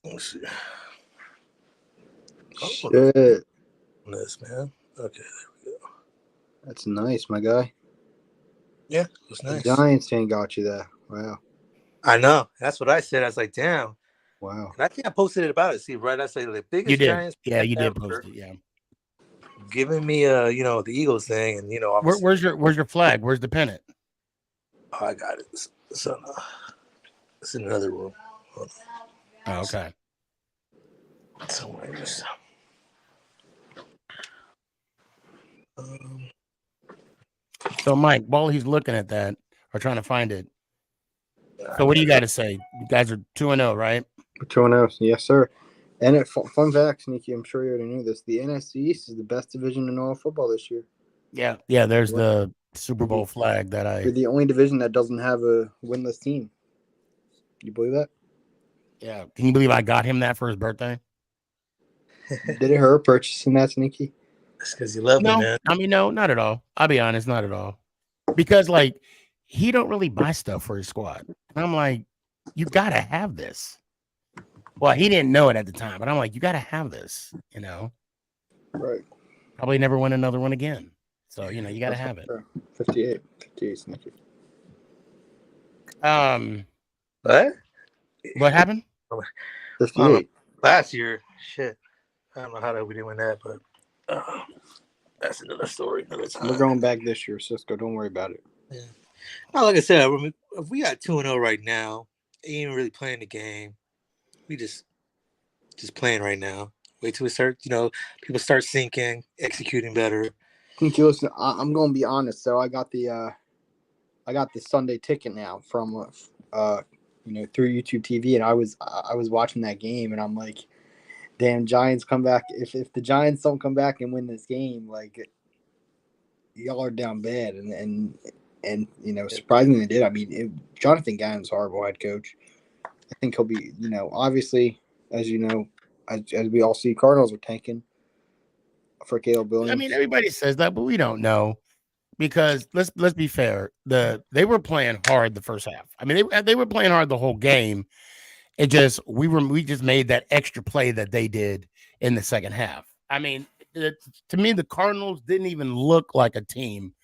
Let's see. Shit. This, man. Okay, there we go. That's nice, my guy. Yeah, it's nice. The Giants ain't got you there. Wow. I know. That's what I said. I was like, damn. Wow. And I think I posted it about it. See, right? I said the biggest You did. Giants. Yeah, you did ever. post it. Yeah. giving me the Eagles thing, and Where's your flag? Where's the pennant? Oh, I got it. So it's in another room. Oh, okay. Somewhere. So, Mike, while he's looking at that or trying to find it, so what do you got to say? You guys are 2-0, right? 2-0, yes, sir. And fun fact, Sneaky, I'm sure you already knew this. The NFC East is the best division in all of football this year. Yeah. There's the Super Bowl flag that You're the only division that doesn't have a winless team. You believe that? Yeah. Can you believe I got him that for his birthday? Did it hurt purchasing that, Sneaky? That's because you love him, man. I mean, no, not at all. I'll be honest, not at all. Because like he don't really buy stuff for his squad. And I'm like, you gotta have this. Well, he didn't know it at the time, but I'm like, you gotta have this, Right. Probably never win another one again. So, you gotta have it. 58 Sneaky. What happened? 58. Last year, shit. I don't know how we didn't win that, but that's another story, another time. We're going back this year, Cisco. Don't worry about it. Yeah. Well, like I said, if we got 2-0 right now, ain't even really playing the game. We just playing right now. Wait till we start, people start sinking, executing better. Listen, I'm going to be honest. So I got the Sunday ticket now from through YouTube TV, and I was watching that game, and I'm like, damn, Giants come back. If the Giants don't come back and win this game, like, y'all are down bad, and surprisingly they did. I mean, Jonathan Gannon's a horrible head coach. I think he'll be, obviously, as you know, as we all see, Cardinals are tanking for Caleb Williams. I mean, everybody says that, but we don't know because let's be fair. They were playing hard the first half. I mean, they were playing hard the whole game. It just we just made that extra play that they did in the second half. I mean, to me, the Cardinals didn't even look like a team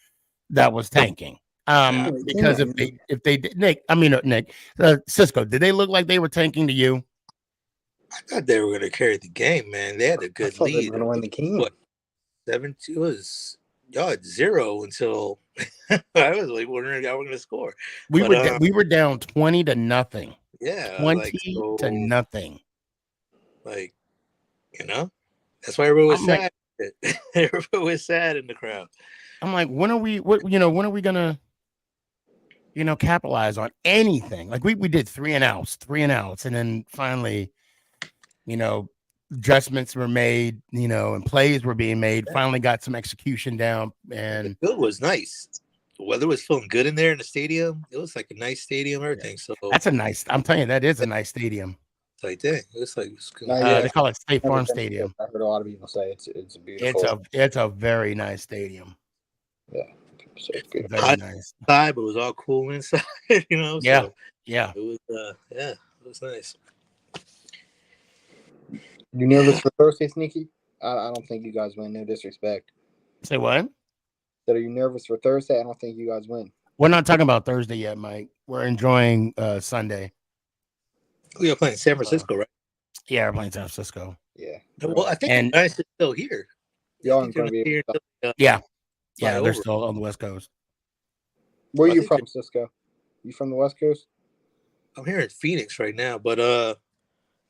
that was tanking. Because if they did, Nick, Cisco, did they look like they were tanking to you? I thought they were going to carry the game, man. They had a good lead. They were going to win the game. What, 7-2 was y'all at 0 until I was like wondering how we're going to score. We were down 20-0. Yeah, 20-0. Like, that's why everyone was sad. Everyone was sad in the crowd. I'm like, when are we gonna, capitalize on anything? Like we did 3 and outs, and then finally, adjustments were made, and plays were being made. Finally got some execution down, and the field was nice. The weather was feeling good in there in the stadium. It was like a nice stadium, everything. So that's I'm telling you, that is a nice stadium. It's like, dang, it's like they call it State Farm Stadium. I heard a lot of people say it's beautiful. It's a very nice stadium. Yeah, so good. Very nice. Inside, but it was all cool inside. Yeah, so yeah. It was nice. You nervous for Thursday, Sneaky? I don't think you guys win. No disrespect. Say what? Are you nervous for Thursday? I don't think you guys win. We're not talking about Thursday yet, Mike. We're enjoying Sunday. We are playing San Francisco, right? Yeah, we're playing San Francisco. Yeah. Well, I think the Giants are still here. Y'all aren't going to be able to. Yeah, they're still on the West Coast. Where are you from, Cisco? You from the West Coast? I'm here in Phoenix right now, but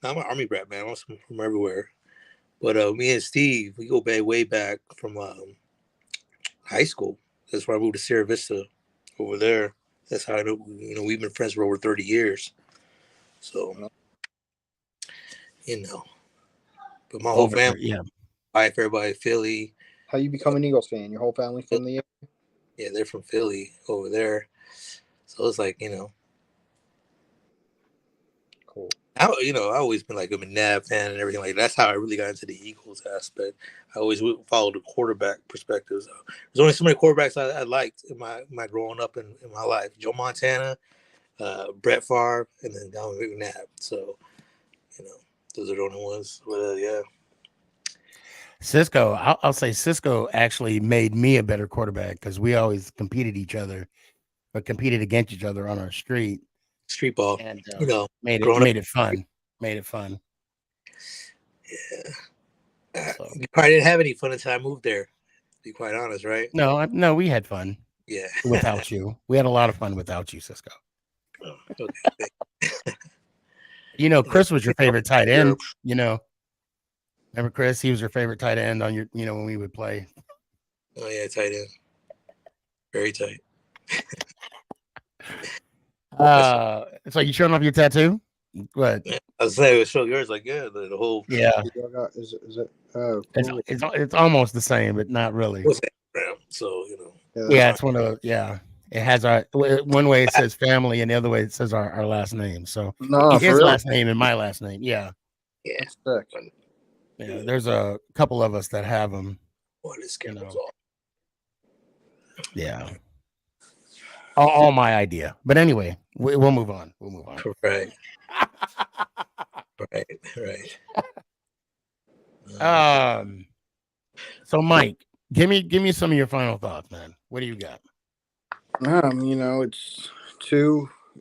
I'm an Army brat, man. I'm from everywhere. But me and Steve, we go way back from high school. That's why I moved to Sierra Vista over there. That's how I know, we've been friends for over 30 years. So, but my whole family, wife, everybody, Philly. How you become an Eagles fan? Your whole family from the area? Yeah, they're from Philly over there. So it's like, cool. I've always been like a McNabb fan and everything like that. That's how I really got into the Eagles aspect. I always followed the quarterback perspective. So there's only so many quarterbacks I liked in my growing up in my life. Joe Montana, Brett Favre, and then Don McNabb. So, those are the only ones. But yeah. Cisco, I'll say Cisco actually made me a better quarterback because we always competed against each other on our street ball, and made it fun. Yeah. So You probably didn't have any fun until I moved there. To be quite honest, right? no, we had fun Yeah. without you. We had a lot of fun without you, Cisco. Oh, okay. Chris was your favorite tight end. Europe. Remember Chris? He was your favorite tight end on your, when we would play. Oh yeah, tight end. Very tight. So you showing off your tattoo? What? I was saying, show yours like the whole. Yeah. Is it? Oh, cool. It's almost the same, but not really. So Yeah, it's one of It has one way it says family, and the other way it says our last name. So his last name and my last name. Yeah. Yeah. That's sick. Yeah. There's a couple of us that have them. What is cameras off? Yeah. All my idea. But anyway, we'll move on. Right. So Mike, give me some of your final thoughts, man. What do you got? It's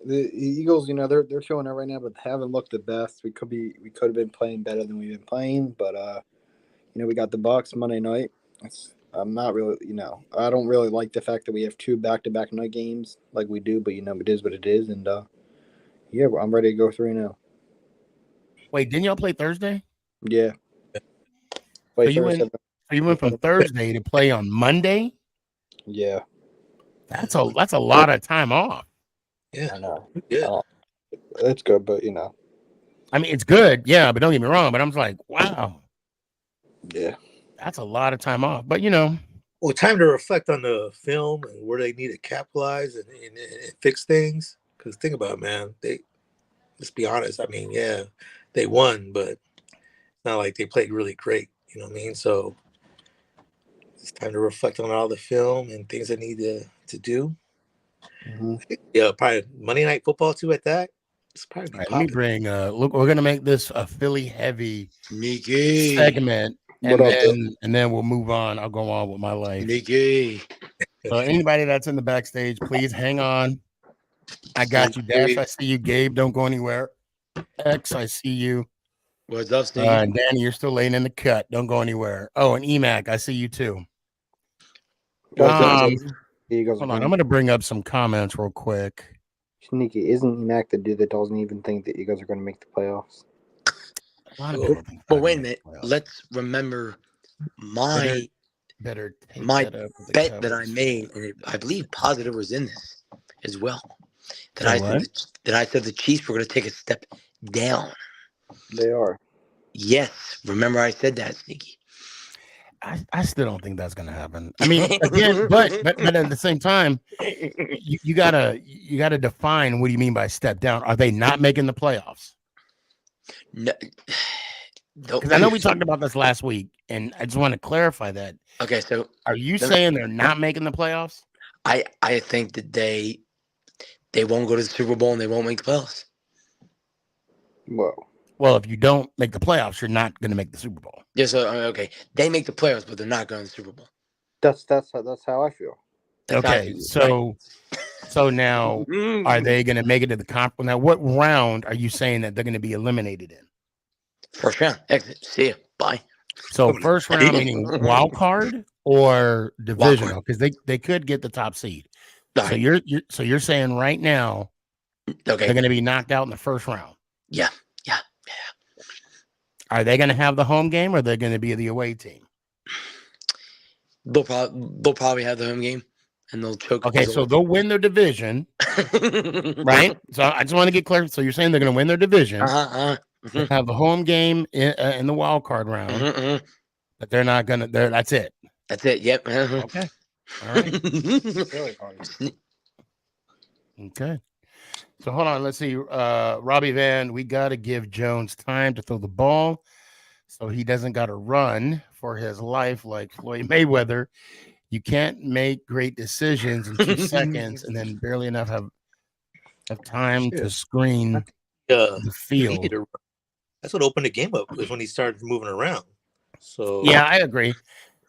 the Eagles. They're showing it right now, but haven't looked the best. We could have been playing better than we've been playing, but we got the Bucs Monday night. I'm not really, I don't really like the fact that we have 2 back-to-back night games like we do, but it is what it is, and I'm ready to go 3-0. Wait, didn't y'all play Thursday? Yeah. So you went from Thursday to play on Monday? Yeah. That's a lot of time off. Yeah, I know. Yeah, it's good, but I mean, it's good, yeah, but don't get me wrong. But I'm like, wow. Yeah. That's a lot of time off. But well, time to reflect on the film and where they need to capitalize and fix things. Because think about it, man, let's be honest. I mean, yeah, they won, but it's not like they played really great. You know what I mean? So it's time to reflect on all the film and things they need to do. Mm-hmm. Yeah, probably Monday Night Football too. At that, it's probably. Right, let me bring. Look, we're gonna make this a Philly heavy Sneaky segment, and then we'll move on. I'll go on with my life. Sneaky. So anybody that's in the backstage, please hang on. I got you, Dash. I see you, Gabe. Don't go anywhere. X, I see you. What's up, Sneaky? And Danny, you're still laying in the cut. Don't go anywhere. Oh, and EMAC, I see you too. Hold on, I'm going to bring up some comments real quick. Sneaky, isn't EMAC the dude that doesn't even think the Eagles are going to make the playoffs? But wait a minute. Let's remember my bet that I made, and I believe Positive was in this as well. That I said the Chiefs were going to take a step down. They are. Yes. Remember I said that, Sneaky. I still don't think that's going to happen. I mean, again, but at the same time, you gotta define what do you mean by step down? Are they not making the playoffs? No, because I know we talked about this last week, and I just want to clarify that. Okay, so are you saying they're not making the playoffs? I think that they won't go to the Super Bowl and they won't make the playoffs. Whoa. Well, if you don't make the playoffs, you're not going to make the Super Bowl. Yeah, so okay, they make the playoffs, but they're not going to the Super Bowl. That's how I feel. Okay, so now are they going to make it to the conference? Now, what round are you saying that they're going to be eliminated in? First round, exit. See ya. Bye. So first round meaning wild card or divisional, because they could get the top seed. Right. So you're saying right now, they're going to be knocked out in the first round. Yeah. Are they going to have the home game, or are they going to be the away team? They'll probably have the home game, and they'll choke. Okay, so they'll win their division, right? So I just want to get clear. So you're saying they're going to win their division, have the home game in the wild card round, but they're not going to. That's it. That's it. Yep. Okay. All right. Okay. So hold on. Let's see. Robbie Van, we got to give Jones time to throw the ball so he doesn't got to run for his life like Floyd Mayweather. You can't make great decisions in 2 seconds and then barely enough have time to screen the field. That's what opened the game up, was when he started moving around. So yeah, I agree.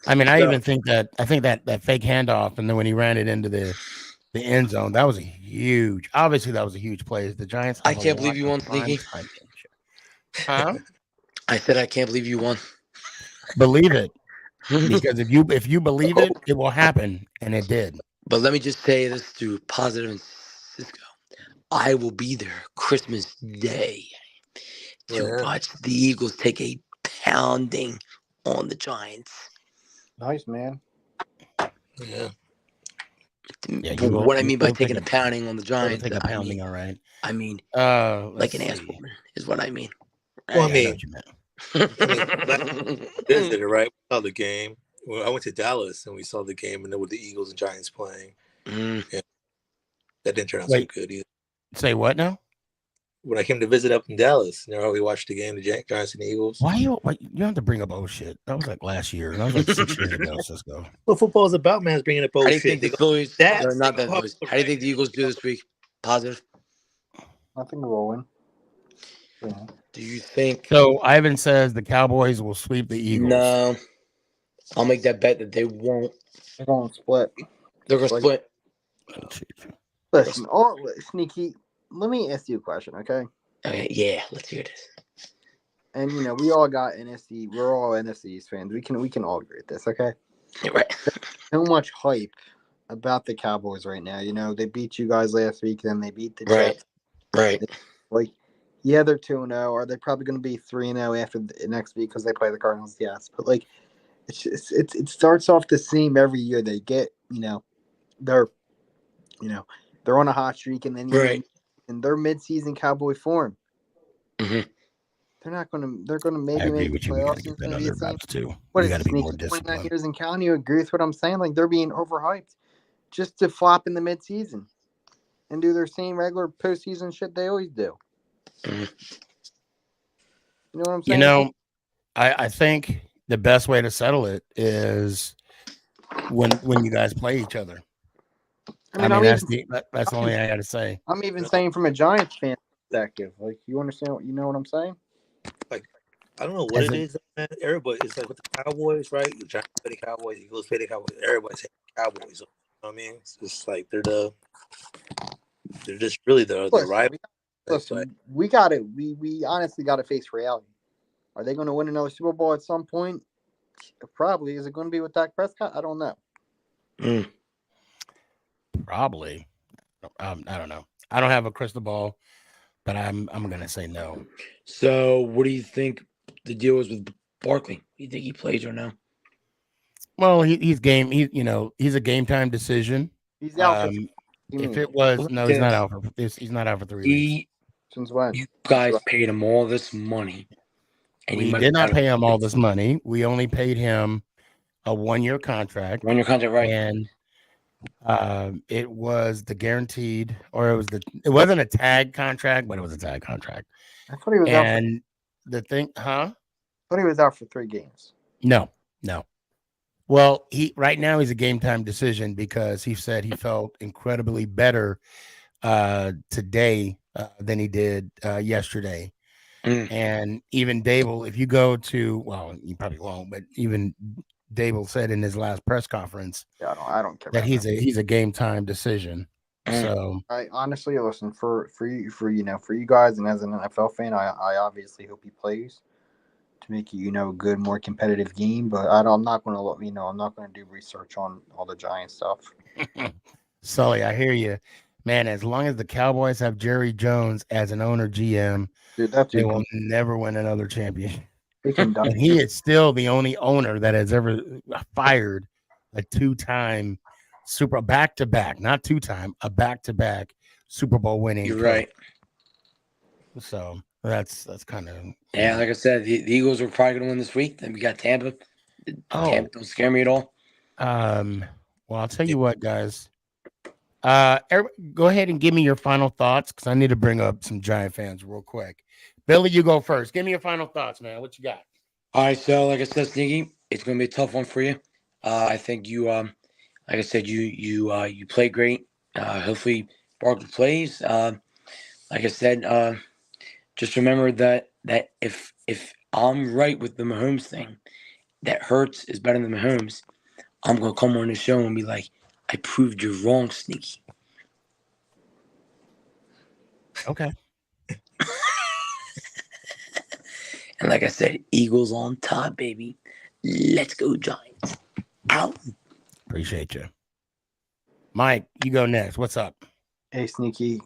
I mean, I even think that fake handoff, and then when he ran it into the end zone, that was a huge play. The Giants. I can't believe you won, Sneaky. Huh? I said I can't believe you won. Believe it. Because if you believe it, it will happen. And it did. But let me just say this to Positive and Cisco. I will be there Christmas Day to watch the Eagles take a pounding on the Giants. Nice, man. Yeah. What I mean by taking a pounding on the Giants, take a pounding, all right. I mean, like an ass woman is what I mean. Well, I mean, visited, right? We saw the game. Well, I went to Dallas and we saw the game, and there were the Eagles and Giants playing. And that didn't turn out so good either. Say what now? When I came to visit up in Dallas, we watched the game, the Giants and the Eagles. Why you have to bring up old shit? That was like last year. That was like 6 years ago, Cisco. What football is about, man, is bringing up old shit. How do you think the Phillies? Not that Phillies. How do you think the Eagles do this week? Positive. I think we'll win. Yeah. Do you think? So Ivan says the Cowboys will sweep the Eagles. No, I'll make that bet that they won't. They're going to split. They're going to split. Listen, Sneaky. Let me ask you a question, okay? Okay, yeah, let's hear this. And we all got NFC. We're all NFC East fans. We can all agree with this, okay? Right. So much hype about the Cowboys right now. They beat you guys last week, then they beat the Jets. Right. Yeah, they're 2-0. Are they probably going to be 3-0 after the next week because they play the Cardinals? Yes, but it starts off the same every year. They get they're on a hot streak, and then in their midseason Cowboy form. Mm-hmm. They're going to maybe make the playoffs. It's going to be the same. Too. What is it, 29 years in counting? You agree with what I'm saying? Like, they're being overhyped just to flop in the midseason and do their same regular postseason shit they always do. Mm-hmm. You know what I'm saying? I think the best way to settle it is when you guys play each other. I mean that's the only thing I got to say. I'm even saying from a Giants fan perspective. Like, you understand what what I'm saying? Like, I don't know what it is, man. Everybody, it's like with the Cowboys, right? The Giants play the Cowboys, Eagles play the Cowboys. Everybody's saying Cowboys. You know what I mean? It's just like they're just really the rival. Listen, we got it. We honestly got to face reality. Are they going to win another Super Bowl at some point? Probably. Is it going to be with Dak Prescott? I don't know. Probably. I don't know. I don't have a crystal ball, but I'm going to say no. So, what do you think the deal is with Barkley? Do you think he plays or no? Well, he's game. He's a game time decision. He's out. If it was he's not out for he's not out for 3 weeks. Since when? You guys paid him all this money. And we did not pay him all this money. We only paid him a 1-year contract. 1-year contract, right? And it was the guaranteed, or it wasn't a tag contract, but it was a tag contract. I thought he was out. And the thing, I thought he was out for 3 games. No. Well, right now he's a game time decision because he said he felt incredibly better today than he did yesterday. And even Dable, if you go to, well, you probably won't, but even Dable said in his last press conference, I don't care that he's a game time decision. So I honestly, listen, for you guys, and as an NFL fan, I obviously hope he plays to make a good, more competitive game. But I'm not going to I'm not going to do research on all the Giants stuff. Sully, I hear you, man. As long as the Cowboys have Jerry Jones as an owner GM, they will never win another championship. And he is still the only owner that has ever fired a 2-time back-to-back, not 2-time, a back-to-back Super Bowl winning. You're right. So that's kind of like I said, the Eagles are probably going to win this week. Then we got Tampa. Tampa don't scare me at all. Well, I'll tell you what, guys. Go ahead and give me your final thoughts because I need to bring up some Giant fans real quick. Billy, you go first. Give me your final thoughts, man. What you got? All right, so like I said, Sneaky, it's going to be a tough one for you. I think you, like I said, you play great. Hopefully, Barkley plays. Like I said, just remember that if I'm right with the Mahomes thing, that Hurts is better than Mahomes, I'm going to come on the show and be like, I proved you wrong, Sneaky. Okay. And like I said, Eagles on top, baby. Let's go, Giants. Out. Appreciate you. Mike, you go next. What's up? Hey, Sneaky.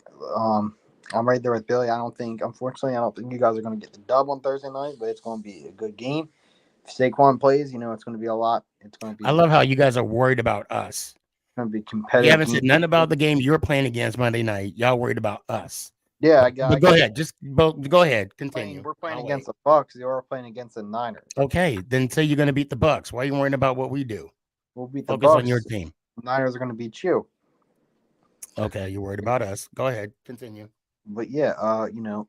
I'm right there with Billy. Unfortunately, I don't think you guys are going to get the dub on Thursday night, but it's going to be a good game. If Saquon plays, it's going to be a lot. It's going to be. I love how you guys are worried about us. It's going to be competitive. You haven't said nothing about the game you're playing against Monday night. Y'all worried about us. Yeah, but go ahead. Just go ahead. Continue. We're playing against the Bucks. You're playing against the Niners. Okay, then say you're going to beat the Bucks. Why are you worrying about what we do? We'll beat the Focus Bucks. on your team. The Niners are going to beat you. Okay, you're worried about us. Go ahead. Continue. But yeah,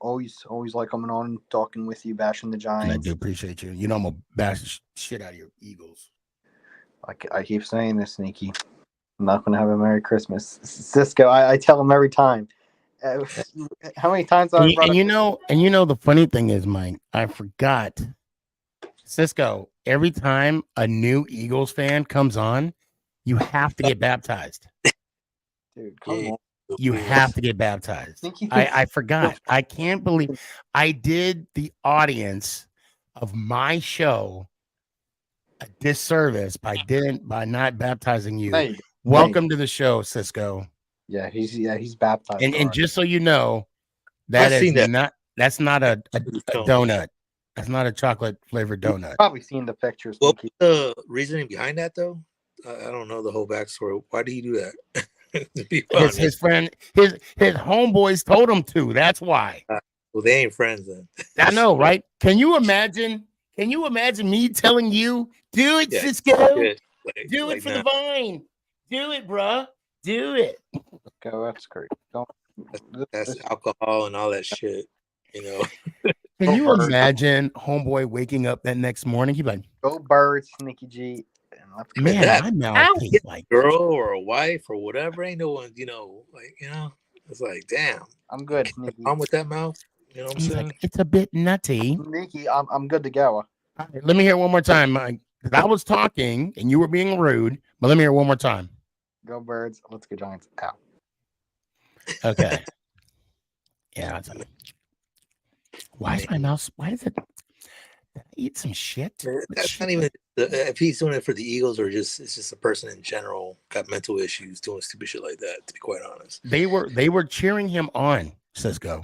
always like coming on and talking with you, bashing the Giants. And I do appreciate you. You know I'm gonna bash shit out of your Eagles. I keep saying this, Sneaky. I'm not gonna have a Merry Christmas, Cisco. I tell him every time. How many times and you know the funny thing is, Mike, I forgot. Cisco, every time a new Eagles fan comes on, you have to get baptized. Dude, come on. You have to get baptized. I forgot. I can't believe I did the audience of my show a disservice by not baptizing you. Welcome to the show, Cisco. Yeah, he's baptized. And just so you know, that's not a donut. That's not a chocolate flavored donut. You've probably seen the pictures. What was the reasoning behind that, though? I don't know the whole backstory. Why did he do that? his friend, his homeboys told him to. That's why. Well, they ain't friends then. I know, right? Can you imagine me telling you, do it, Cisco? Do it for the vine. Do it, bruh. Do it. Okay, that's great. That's alcohol and all that shit. Can you imagine homeboy waking up that next morning? He'd be like, "Go Birds, SneakyG." Man, my mouth tastes like girl or a wife or whatever. Ain't no one, it's like, damn. I'm good, Sneaky. I'm with that mouth. You know what I'm saying? Like, it's a bit nutty. Sneaky, I'm good to go. Right, let me hear it one more time, Mike. Because I was talking and you were being rude, but let me hear it one more time. Go Birds. Let's go Giants. Out. Okay. Yeah. Why is my mouse? Why is it? Did I eat some shit? That's not even if he's doing it for the Eagles or it's just a person in general got mental issues doing stupid shit like that. To be quite honest, they were cheering him on. Cisco,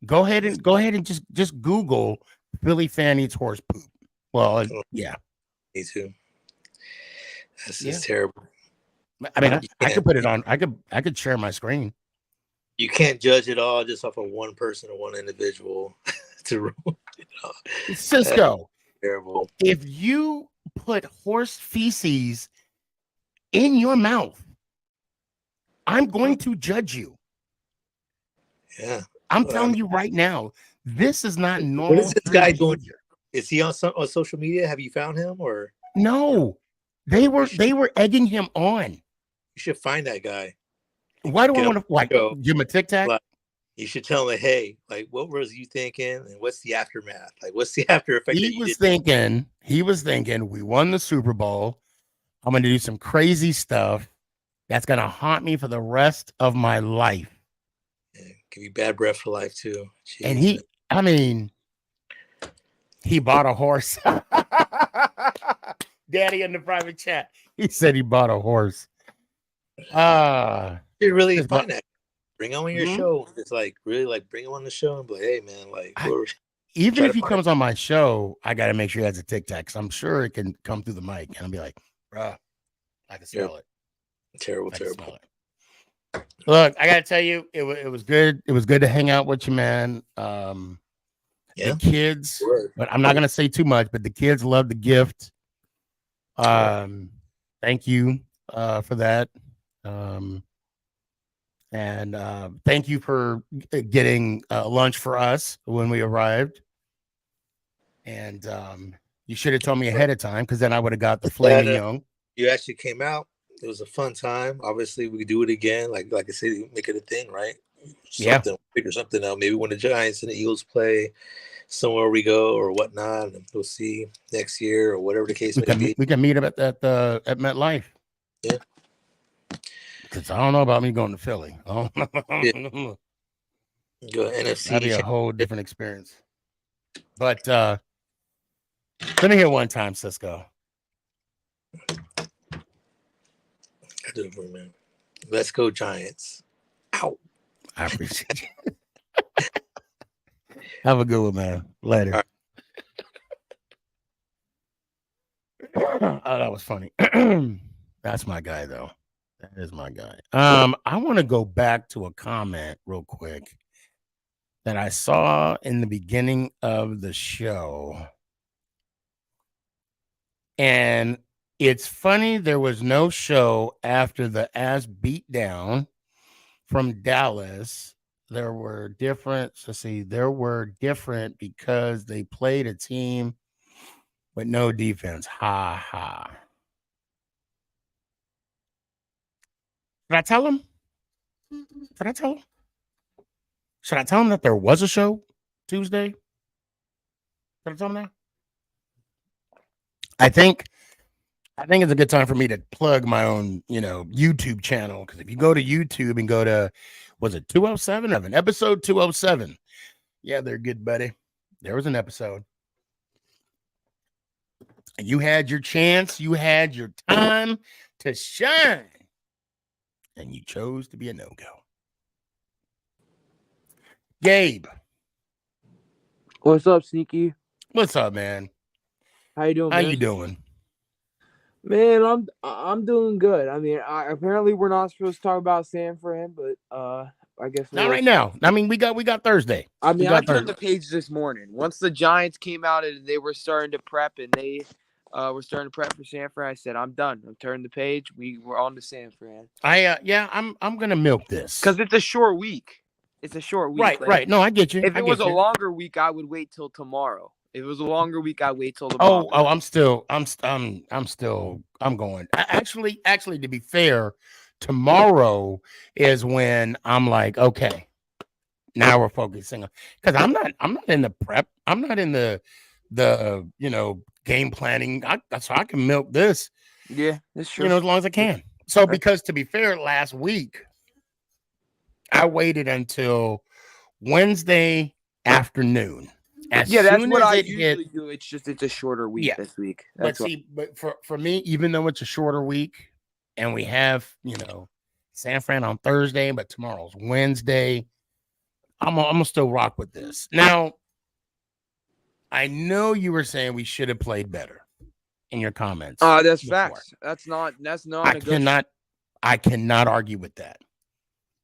go ahead and just Google Philly fan eats horse poop. Well, yeah, me too. That's just terrible. I mean, I could put it on. I could share my screen. You can't judge it all just off of one person or one individual. Cisco, terrible. If you put horse feces in your mouth, I'm going to judge you. Yeah, I'm telling you right now, this is not normal. What is this guy doing? Is he on social media? Have you found him or no? They were egging him on. You should find that guy. Why do I want to give him a tic tac? You should tell him, hey, what was you thinking, and what's the aftermath? What's the after effect? He was thinking, we won the Super Bowl. I'm going to do some crazy stuff that's going to haunt me for the rest of my life. Yeah, give you bad breath for life too. Jeez, and he bought a horse. Daddy in the private chat, he said he bought a horse. You really find that. Bring him on your show. It's really bring him on the show and be like, hey man, even if he comes on my show, I got to make sure he has a tic tac because I'm sure it can come through the mic and I'll be like, bruh, I can smell it. Terrible. Look, I got to tell you, it was good. It was good to hang out with you, man. The kids, but I'm not going to say too much, but the kids love the gift. Thank you for that. And thank you for getting lunch for us when we arrived. And you should have told me ahead of time because then I would have got the filet mignon. You actually came out. It was a fun time. Obviously, we could do it again. Like I said, make it a thing, right? Figure something out. Maybe when the Giants and the Eagles play, somewhere we go or whatnot, and we'll see next year or whatever the case may be. We can meet up at MetLife. Yeah. Because I don't know about me going to Philly. Go NFC. That'd be a whole different experience. But Let me hear one time, Cisco. Do it for me, man. Let's go, Giants. Ow. I appreciate you. Have a good one, man. Later. Oh, that was funny. That's my guy, though. That is my guy. I want to go back to a comment real quick that I saw in the beginning of the show. And it's funny there was no show after the ass beat down from Dallas. There were different, because they played a team with no defense. Ha ha. Did I tell him? Should I tell him that there was a show Tuesday? Should I tell him that? I think it's a good time for me to plug my own, YouTube channel. Because if you go to YouTube and go to, was it 207? Of an episode 207. Yeah, they're good, buddy. There was an episode. You had your chance. You had your time to shine. And you chose to be a no-go. Gabe. What's up, Sneaky? What's up, man? How you doing, man? How you doing? Man, I'm doing good. I mean, apparently we're not supposed to talk about San Fran, but I guess not right now. I mean, we got Thursday. I mean, I turned the page this morning. Once the Giants came out and they were starting to prep, and they were starting to prep for San Fran, I said, I'm done. I'm turning the page. We're on to San Fran. I'm gonna milk this because it's a short week. It's a short week. Right. No, I get you. If it was a longer week, I would wait till tomorrow. If it was a longer week, I'd wait till tomorrow. I'm going. Actually, to be fair, tomorrow is when I'm like, okay, now we're focusing on, because I'm not in the prep. I'm not in the game planning. So I can milk this. Yeah, that's true. As long as I can. So because to be fair, last week I waited until Wednesday afternoon. That's what I usually do. It's just it's a shorter week this week. But for me, even though it's a shorter week, and we have San Fran on Thursday, but tomorrow's Wednesday, I'm gonna still rock with this. Now, I know you were saying we should have played better in your comments. That's facts. That's not. I cannot argue with that.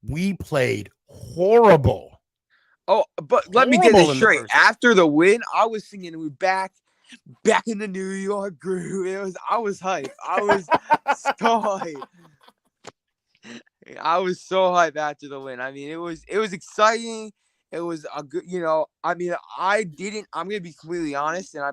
We played horrible. Oh, but let me get this straight. After the win, I was singing "We back in the New York groove." I was hyped. I was so hyped. I was so hyped after the win. I mean, it was exciting. It was a good, I mean, I'm gonna be completely honest, and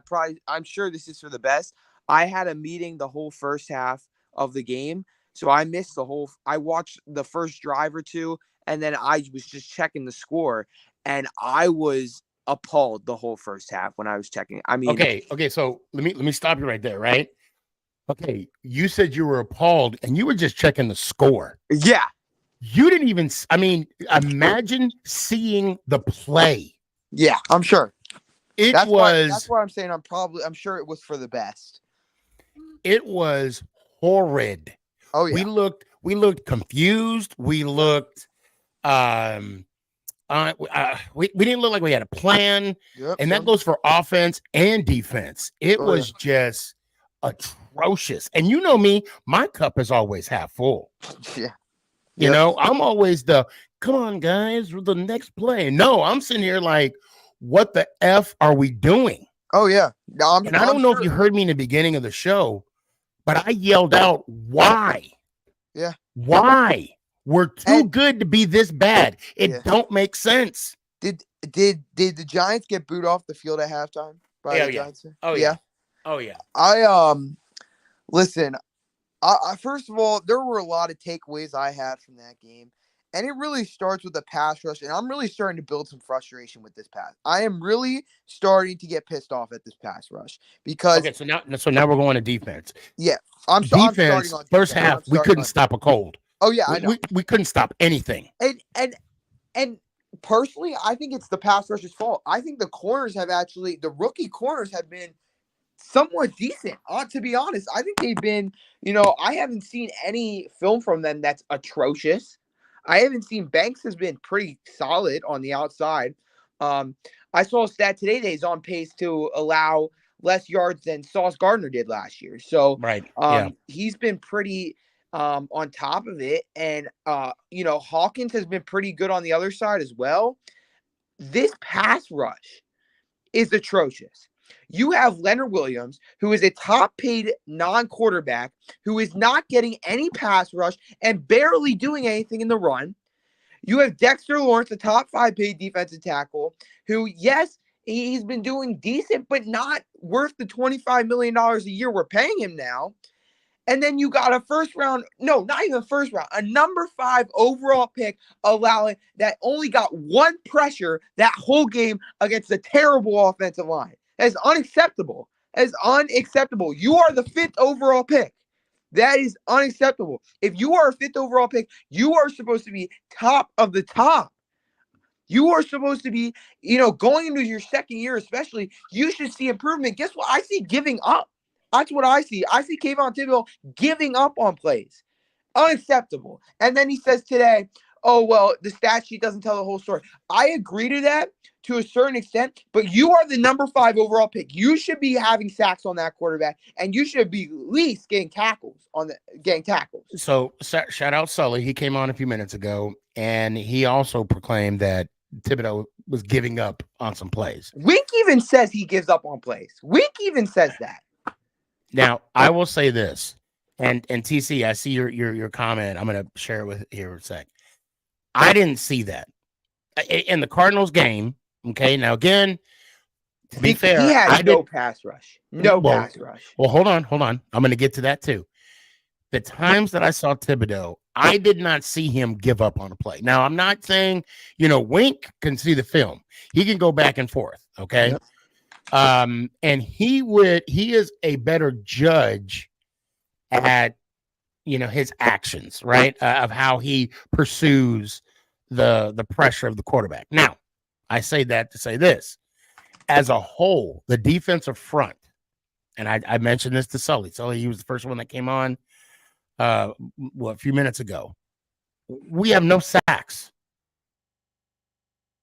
I'm sure this is for the best. I had a meeting the whole first half of the game, so I missed I watched the first drive or two, and then I was just checking the score. And I was appalled the whole first half when I was checking. I mean, okay. So let me stop you right there, right? Okay, you said you were appalled, and you were just checking the score. Yeah, you didn't even. I mean, imagine seeing the play. Yeah, I'm sure. That's why I'm saying I'm sure it was for the best. It was horrid. Oh yeah. We looked confused. We looked. We didn't look like we had a plan, and that goes for offense and defense. It was just atrocious. And you know me, my cup is always half full. Yeah. I'm always come on, guys, the next play. No, I'm sitting here like, what the F are we doing? Oh, yeah. I don't know if you heard me in the beginning of the show, but I yelled out, why? Yeah. Why? We're too good to be this bad. It don't make sense. Did the Giants get booed off the field at halftime? Giants? Oh yeah. Oh yeah. Listen. I first of all, there were a lot of takeaways I had from that game, and it really starts with the pass rush. And I'm really starting to build some frustration with this pass. I am really starting to get pissed off at this pass rush because. Okay, so now we're going to defense. Yeah, I'm starting on first half. We couldn't stop a cold. Oh yeah, I know. We couldn't stop anything. And personally, I think it's the pass rush's fault. I think the rookie corners have been somewhat decent. To be honest, I think they've been, I haven't seen any film from them that's atrocious. I haven't seen Banks has been pretty solid on the outside. I saw a stat today that he's on pace to allow less yards than Sauce Gardner did last year. So Right. Yeah. he's been pretty on top of it. And, Hawkins has been pretty good on the other side as well. This pass rush is atrocious. You have Leonard Williams, who is a top paid non-quarterback, who is not getting any pass rush and barely doing anything in the run. You have Dexter Lawrence, a top 5 paid defensive tackle, who, yes, he's been doing decent, but not worth the $25 million a year we're paying him now. And then you got a first round, no, not even first round, a number 5 overall pick allowing that only got one pressure that whole game against a terrible offensive line. That's unacceptable. That is unacceptable. You are the 5th overall pick. That is unacceptable. If you are a 5th overall pick, you are supposed to be top of the top. You are supposed to be, going into your second year, especially, you should see improvement. Guess what? I see giving up. That's what I see. I see Kayvon Thibodeau giving up on plays. Unacceptable. And then he says today, oh, well, the stat sheet doesn't tell the whole story. I agree to that to a certain extent, but you are the number 5 overall pick. You should be having sacks on that quarterback, and you should be at least getting tackles. So shout out Sully. He came on a few minutes ago, and he also proclaimed that Thibodeau was giving up on some plays. Wink even says he gives up on plays. Wink even says that. Now, I will say this, and TC, I see your comment. I'm going to share it with here in a sec. I didn't see that in the Cardinals game. Okay, now again, to be fair, he had no pass rush. Pass rush. Well, hold on. I'm going to get to that too. The times that I saw Thibodeau, I did not see him give up on a play. Now, I'm not saying, Wink can see the film. He can go back and forth. Okay. Yep. And he is a better judge at, his actions, right? Of how he pursues the pressure of the quarterback. Now, I say that to say this, as a whole, the defensive front, and I mentioned this to Sully. Sully, he was the first one that came on a few minutes ago. We have no sacks.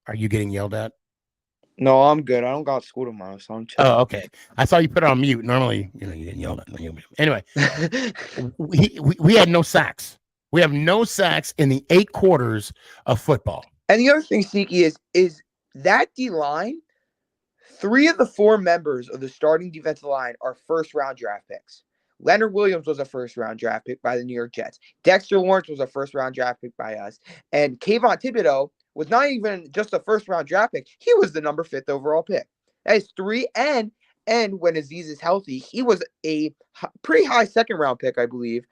Are you getting yelled at? No, I'm good. I don't got school tomorrow, so I'm chilling. Oh, okay. I saw you put it on mute. Normally, you get yelled at. Anyway, we had no sacks. We have no sacks in the 8 quarters of football. And the other thing, Sneaky, is that D-line, 3 of the 4 members of the starting defensive line are first-round draft picks. Leonard Williams was a first-round draft pick by the New York Jets. Dexter Lawrence was a first-round draft pick by us. And Kayvon Thibodeau was not even just a first-round draft pick. He was the number 5th overall pick. That is 3. And when Aziz is healthy, he was a pretty high second-round pick, I believe,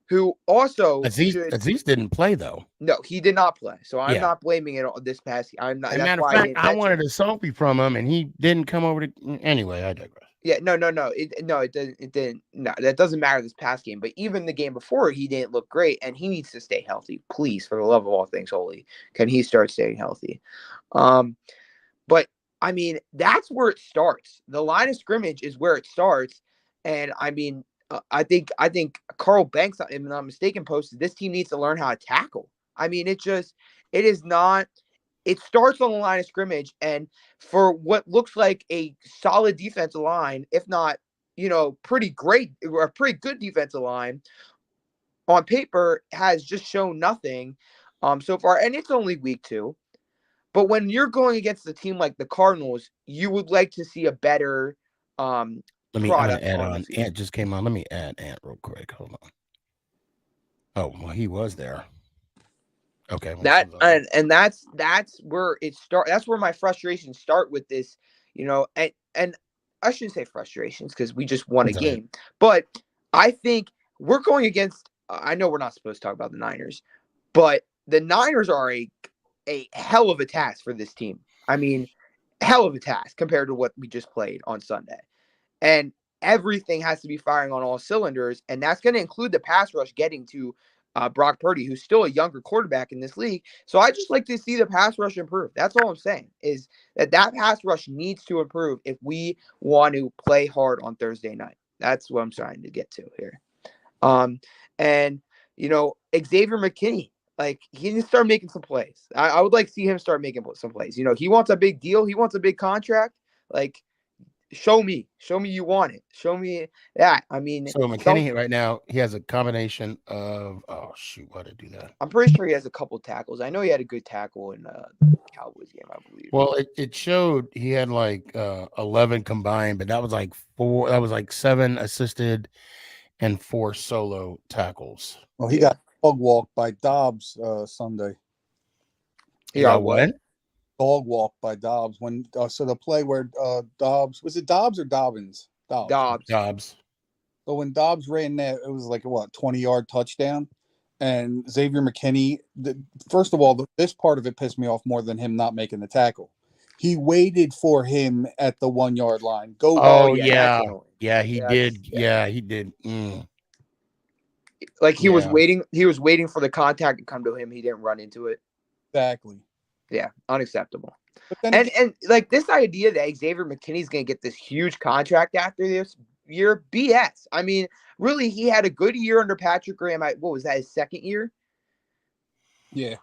who also Aziz didn't play, though. No, he did not play. So I'm not blaming it on this past year. I'm not. As a matter of fact, I wanted a selfie from him, and he didn't come over to. Anyway, I digress. Yeah, no. It didn't. No, that doesn't matter this past game. But even the game before, he didn't look great, and he needs to stay healthy. Please, for the love of all things holy, can he start staying healthy? But I mean, that's where it starts. The line of scrimmage is where it starts, and I mean, I think Carl Banks, if I'm not mistaken, posted this team needs to learn how to tackle. I mean, it is not. It starts on the line of scrimmage, and for what looks like a solid defensive line, if not, pretty great or a pretty good defensive line, on paper has just shown nothing so far, and it's only week 2. But when you're going against a team like the Cardinals, you would like to see a better Let me add on. Ant just came on. Let me add Ant real quick. Hold on. Oh, well, he was there. Okay. That's where it start. That's where my frustrations start with this, and I shouldn't say frustrations because we just won a game, but I think we're going against. I know we're not supposed to talk about the Niners, but the Niners are a hell of a task for this team. I mean, hell of a task compared to what we just played on Sunday, and everything has to be firing on all cylinders, and that's going to include the pass rush getting to Brock Purdy, who's still a younger quarterback in this league. So I just like to see the pass rush improve. That's all I'm saying, is that pass rush needs to improve if we want to play hard on Thursday night. That's what I'm trying to get to here. And Xavier McKinney, like, he needs to start making some plays. I would like to see him start making some plays. He wants a big deal. He wants a big contract. Like, show me you want it. Show me that. I mean, so McKinney right now, he has a combination of, oh shoot, why did I do that? I'm pretty sure he has a couple tackles. I know he had a good tackle in the Cowboys game, I believe. Well, it showed he had like 11 combined, but that was like 7 assisted and 4 solo tackles. Well, he got dog walked by Dobbs Sunday. He got what? Dog walked by Dobbs when so the play where Dobbs, was it Dobbs or Dobbins? Dobbs. So when Dobbs ran that, it was like a 20-yard touchdown, and Xavier McKinney. First of all, this part of it pissed me off more than him not making the tackle. He waited for him at the 1-yard line. Go. Oh yeah, he did. Yeah, he did. Like he was waiting. He was waiting for the contact to come to him. He didn't run into it. Exactly. Yeah, unacceptable. And like this idea that Xavier McKinney's going to get this huge contract after this year, BS. I mean, really, he had a good year under Patrick Graham. What was that, his second year? Yeah.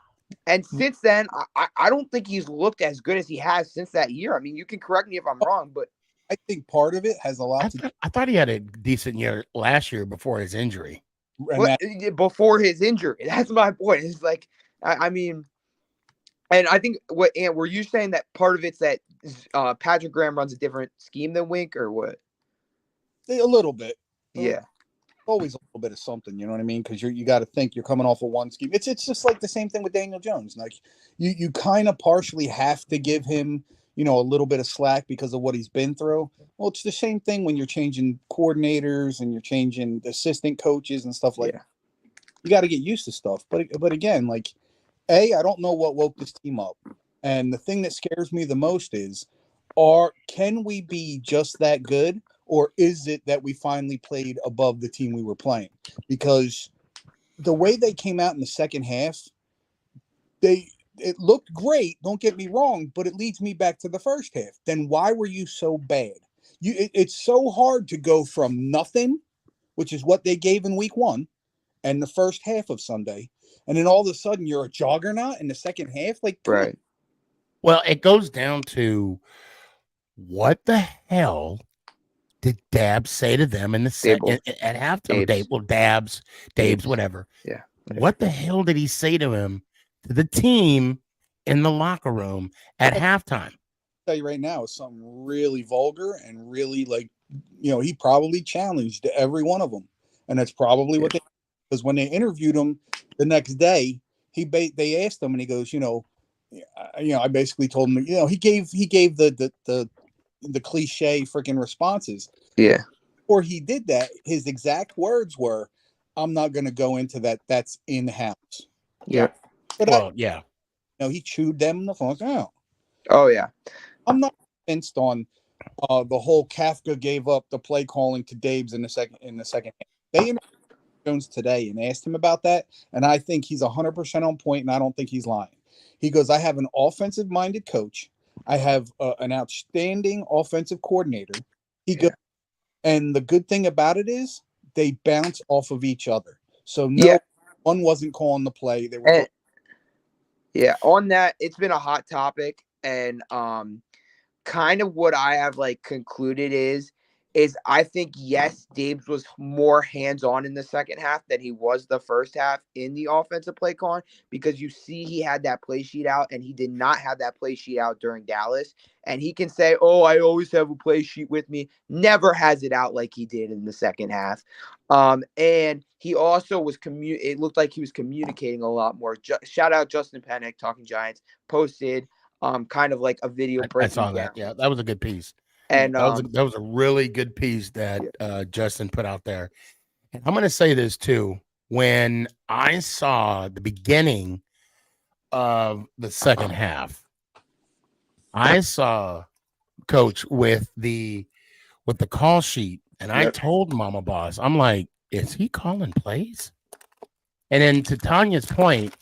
And since then, I don't think he's looked as good as he has since that year. I mean, you can correct me if I'm wrong, but I think part of it has a lot to. I thought he had a decent year last year before his injury. Before his injury, that's my point. It's like, I mean. And I think were you saying that part of it's that Patrick Graham runs a different scheme than Wink, or what? A little bit. Yeah. Always a little bit of something, you know what I mean? Because you got to think you're coming off of one scheme. It's just like the same thing with Daniel Jones. Like you kind of partially have to give him, a little bit of slack because of what he's been through. Well, it's the same thing when you're changing coordinators and you're changing assistant coaches and stuff like that. You got to get used to stuff. But again, like, I don't know what woke this team up. And the thing that scares me the most is, can we be just that good? Or is it that we finally played above the team we were playing? Because the way they came out in the second half, it looked great, don't get me wrong, but it leads me back to the first half. Then why were you so bad? It's so hard to go from nothing, which is what they gave in week 1, and the first half of Sunday, and then all of a sudden you're a juggernaut in the second half. Like, right. Well, it goes down to what the hell did Dabs say to them in the at halftime? Dabs, whatever. Yeah. What the hell did he say to him, to the team in the locker room at halftime? I'll tell you right now, it's something really vulgar and really he probably challenged every one of them, and that's probably what they. Because when they interviewed him the next day, they asked him, and he goes, I basically told him, he gave the cliche freaking responses. Yeah. Before he did that, his exact words were, "I'm not going to go into that. That's in house." Yeah. But he chewed them in the fuck out. Oh yeah. I'm not convinced on the whole Kafka gave up the play calling to Dabes in the second half. They interviewed Jones today and asked him about that, and I think he's 100% on point, and I don't think he's lying. He goes, I have an offensive-minded coach. I have an outstanding offensive coordinator. He goes, and the good thing about it is they bounce off of each other. So one wasn't calling the play. They were. On that, it's been a hot topic, and kind of what I have concluded is I think, yes, Dabes was more hands-on in the second half than he was the first half in the offensive play calling, because you see he had that play sheet out, and he did not have that play sheet out during Dallas. And he can say, oh, I always have a play sheet with me. Never has it out like he did in the second half. And he also was it looked like he was communicating a lot more. Shout out Justin Pennick, Talking Giants, posted kind of like a video breaking I saw that. Yeah, that was a good piece. And that was a really good piece that Justin put out there. And I'm going to say this too. When I saw the beginning of the second half, I saw Coach with the call sheet, and I told Mama Boss, I'm like, is he calling plays? And then to Tanya's point,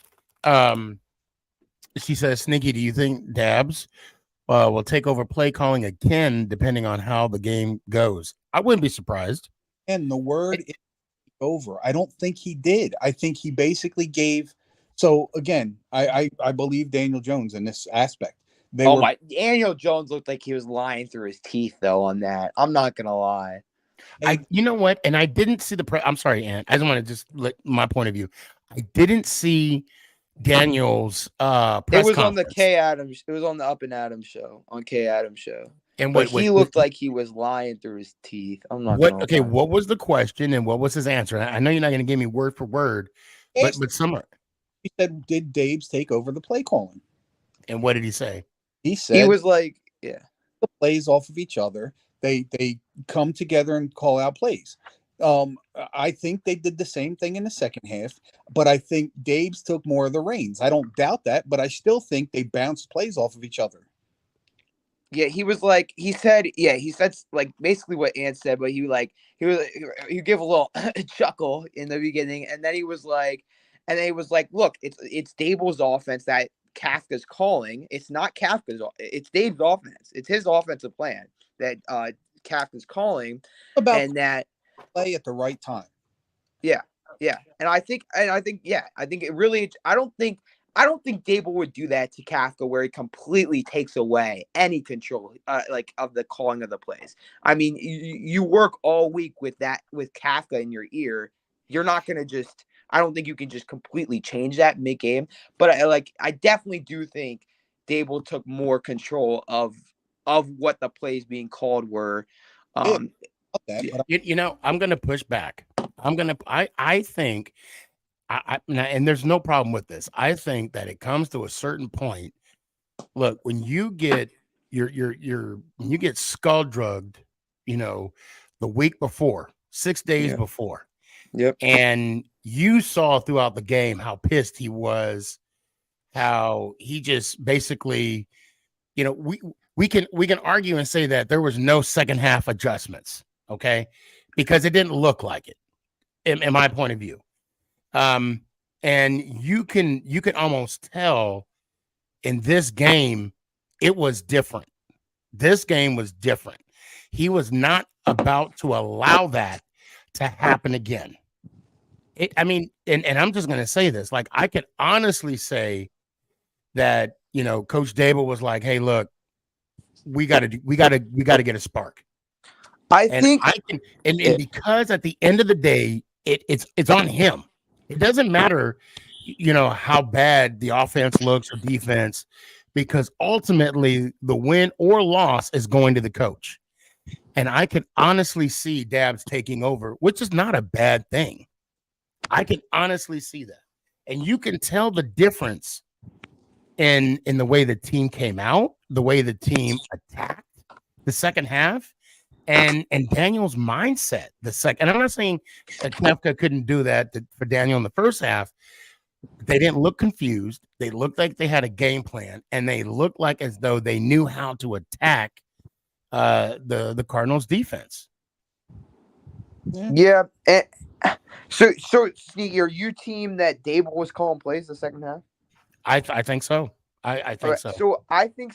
she says, Sneaky, do you think Dabs will take over play calling again, depending on how the game goes? I wouldn't be surprised. And the word is over. I don't think he did. I think he basically gave. So again, I believe Daniel Jones in this aspect. Daniel Jones looked like he was lying through his teeth though on that. I'm not gonna lie. You know what? And I didn't see I'm sorry, Ant. I just want to just let my point of view. I didn't see Daniel's press It was conference. on the K Adams. It was on the Up and Adams show on K Adams show. And but he looked like he was lying through his teeth. I'm not gonna lie. What was the question and what was his answer? I know you're not going to give me word for word, but some. He said, "Did Dabes take over the play calling?" And what did he say? He said he was like, "Yeah, the plays off of each other. They come together and call out plays." I think they did the same thing in the second half, but I think Dabes took more of the reins. I don't doubt that, but I still think they bounced plays off of each other. Yeah, he said like basically what Ant said, but he gave a little chuckle in the beginning, and then he was like, look, it's Dable's offense that Kafka's calling. It's not Kafka's, it's Dave's offense. It's his offensive plan that Kafka's calling, and that play at the right time. Yeah. And I think it really, I don't think Dable would do that to Kafka where he completely takes away any control of the calling of the plays. I mean, you work all week with Kafka in your ear. You're not going to I don't think you can just completely change that mid-game, but I definitely do think Dable took more control of what the plays being called were. You know, I'm going to push back. I think, and there's no problem with this. I think that it comes to a certain point. Look, when you get when you get skull drugged, the week before, 6 days before, and you saw throughout the game how pissed he was, how he just basically, we can argue and say that there was no second half adjustments, okay, because it didn't look like it, in my point of view. And you can almost tell in this game it was different. This game was different. He was not about to allow that to happen again. And I'm just going to say this, like, I could honestly say that, Coach Dable was like, hey, look, we got to get a spark. Because at the end of the day, it's on him. It doesn't matter, how bad the offense looks or defense, because ultimately the win or loss is going to the coach. And I can honestly see Dabs taking over, which is not a bad thing. I can honestly see that. And you can tell the difference in the way the team came out, the way the team attacked the second half, and Daniel's mindset the second. And I'm not saying that Kafka couldn't do that for Daniel in the first half. They didn't look confused. They looked like they had a game plan, and they looked like as though they knew how to attack the Cardinals defense. Yeah. So Sneaky, are you team that Dable was calling plays the second half? I think so. I think so. So I think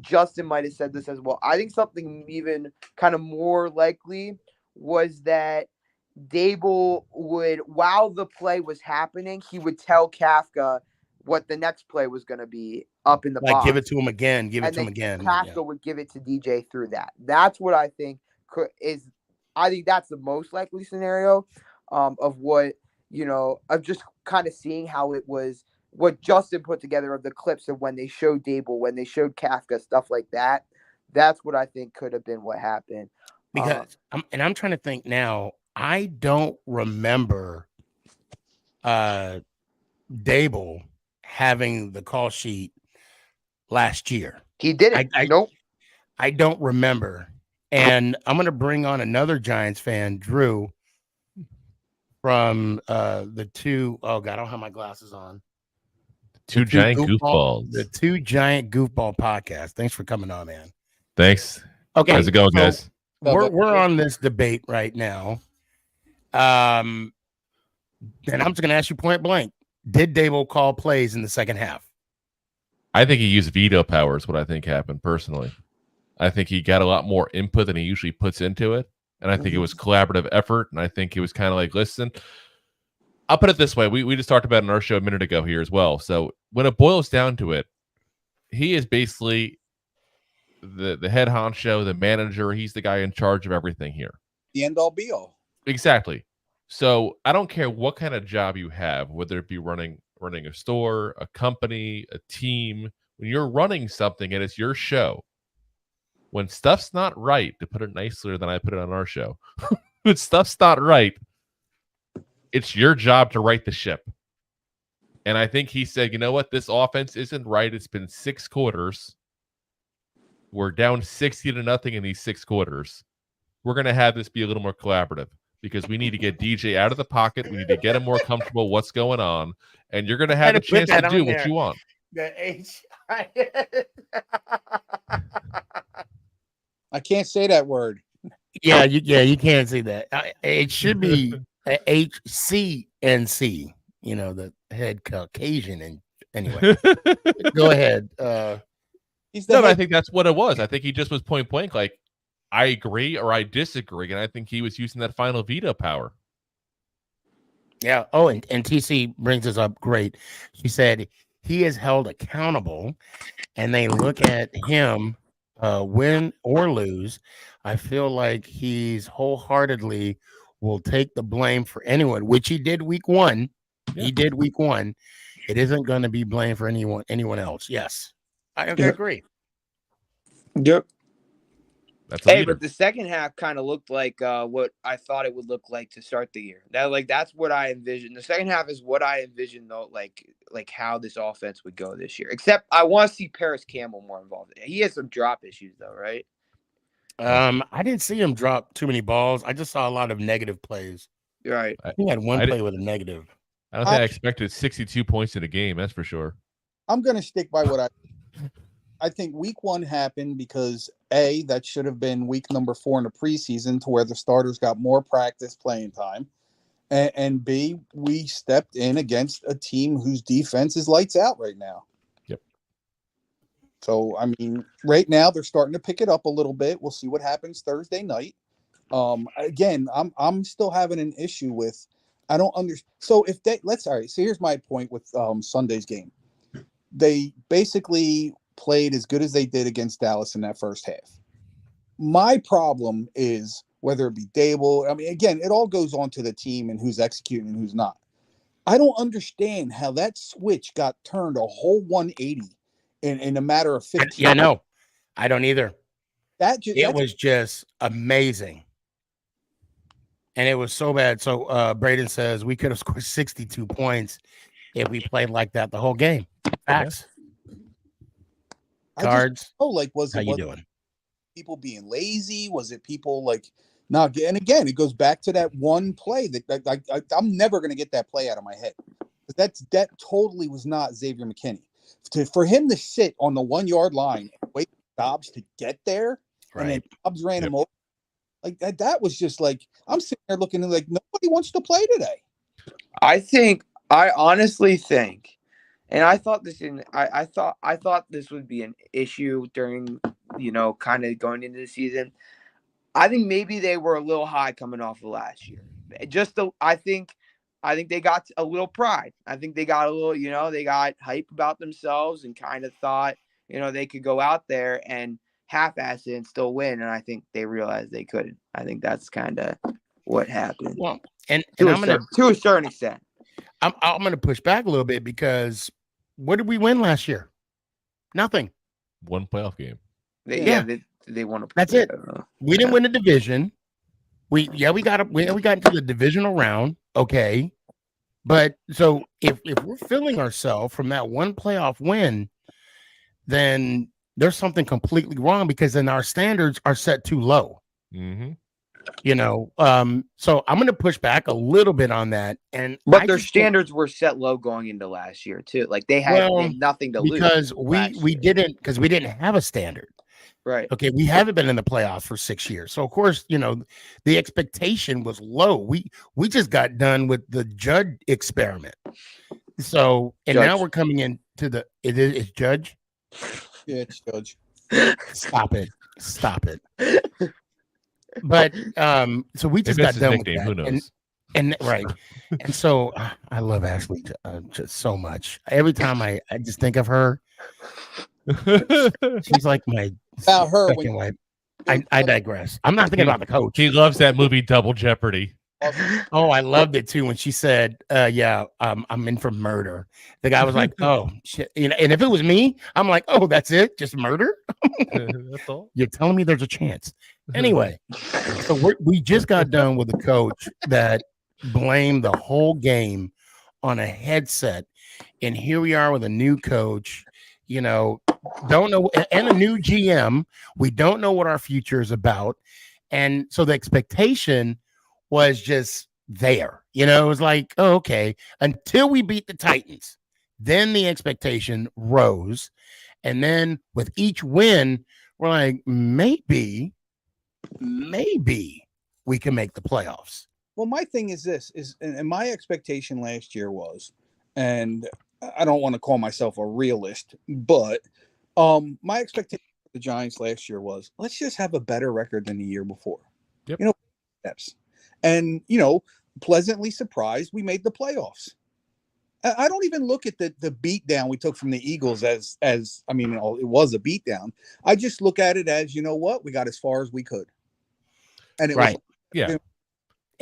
Justin might have said this as well. I think something even kind of more likely was that Dable would, while the play was happening, he would tell Kafka what the next play was going to be up in the box. Give it to him again. Kafka would give it to DJ through that. That's what I think I think that's the most likely scenario of what, of just kind of seeing how it was, what Justin put together of the clips of when they showed Dable, when they showed Kafka, stuff like that. That's what I think could have been what happened. Because I'm trying to think now. I don't remember Dable having the call sheet last year. He didn't. Nope. I don't remember. And I'm going to bring on another Giants fan, Drew, from the two. Oh God, I don't have my glasses on. Two giant goofballs. The Two Giant Goofball podcast. Thanks for coming on, man. Thanks. Okay, how's it going, guys? We're on this debate right now. And I'm just going to ask you point blank. Did Dable call plays in the second half? I think he used veto power is what I think happened personally. I think he got a lot more input than he usually puts into it. And I think it was collaborative effort. And I think it was kind of like, listen, I'll put it this way. We just talked about it in our show a minute ago here as well. So when it boils down to it, he is basically the head honcho, the manager. He's the guy in charge of everything here. The end all be all. Exactly. So I don't care what kind of job you have, whether it be running a store, a company, a team. When you're running something and it's your show, when stuff's not right, to put it nicer than I put it on our show, when stuff's not right, it's your job to right the ship. And I think he said, you know what? This offense isn't right. It's been 6 quarters. We're down 60-0 in these 6 quarters. We're going to have this be a little more collaborative because we need to get DJ out of the pocket. We need to get him more comfortable what's going on. And you're going to have a chance to do what you want. I can't say that word. Yeah, you can't say that. It should be HCNC. You know, the head Caucasian. And anyway, go ahead. No, but I think that's what it was. I think he just was point blank, like, I agree or I disagree, and I think he was using that final veto power. Yeah. Oh, and TC brings us up great. She said he is held accountable, and they look at him win or lose. I feel like he's wholeheartedly will take the blame for anyone, which he did week 1. Yeah. He did week 1. It isn't going to be blamed for anyone else. Yes, I agree. Yep. Hey, but the second half kind of looked like what I thought it would look like to start the year. That's what I envisioned. The second half is what I envisioned, though, like how this offense would go this year. Except I want to see Paris Campbell more involved. He has some drop issues, though, right? I didn't see him drop too many balls. I just saw a lot of negative plays. Right. He had one play with a negative. I don't think I expected 62 points in a game. That's for sure. I'm going to stick by what I think week 1 happened because A, that should have been week number 4 in the preseason to where the starters got more practice playing time. And B, we stepped in against a team whose defense is lights out right now. Yep. So, I mean, right now they're starting to pick it up a little bit. We'll see what happens Thursday night. Again, I'm still having an issue with, I don't understand. So if they, so here's my point with Sunday's game. They basically played as good as they did against Dallas in that first half. My problem is whether it be Dable. I mean, again, it all goes on to the team and who's executing and who's not. I don't understand how that switch got turned a whole 180 in a matter of 15. Yeah, no, I don't either. It was just amazing. And it was so bad. So Braden says we could have scored 62 points if we played like that the whole game. Facts. Cards. Was how you doing? People being lazy? Was it people like not? And again, it goes back to that one play that I'm never going to get that play out of my head. That totally was not Xavier McKinney. For him to sit on the 1 yard line and wait for Dobbs to get there, right. And then Dobbs ran him over. Like that was just like, I'm sitting there looking at like nobody wants to play today. I honestly think, and I thought this would be an issue during, kind of going into the season. I think maybe they were a little high coming off of last year. I think they got a little pride. I think they got a little, they got hype about themselves and kind of thought, they could go out there and half-ass it and still win, and I think they realized they couldn't. I think that's kind of what happened. Well, and to a certain extent, I'm going to push back a little bit because what did we win last year? Nothing. One playoff game. They won. That's it. We didn't win the division. We got into the divisional round. Okay, but so if we're filling ourselves from that one playoff win, then there's something completely wrong because then our standards are set too low. Mm-hmm. So I'm going to push back a little bit on that. But their standards were set low going into last year too. Like they had nothing to lose because we didn't have a standard. Right. Okay, we haven't been in the playoffs for 6 years. So of course, the expectation was low. We just got done with the Judd experiment. So, and Judge. now we're coming into it's Judge. Yeah, it's Judge. Stop it. But so we just If got it's his done nickname, with who that. knows? And right. And so I love Ashley just so much. Every time I just think of her, she's like my About her, second wife. I digress. I'm not thinking about the coach. He loves that movie Double Jeopardy. Oh, I loved it too when she said, I'm in for murder. The guy was like, oh, shit. And if it was me, I'm like, oh, that's it? Just murder? That's all. You're telling me there's a chance. Anyway, so we just got done with a coach that blamed the whole game on a headset. And here we are with a new coach, don't know, and a new GM. We don't know what our future is about. And so the expectation was just there. It was like, oh, okay, until we beat the Titans. Then the expectation rose. And then with each win, we're like, maybe we can make the playoffs. Well, my thing is this and my expectation last year was, and I don't want to call myself a realist, but my expectation for the Giants last year was, let's just have a better record than the year before. Yep. Steps. And, pleasantly surprised we made the playoffs. I don't even look at the beat down we took from the Eagles as it was a beat down. I just look at it as, we got as far as we could. And it was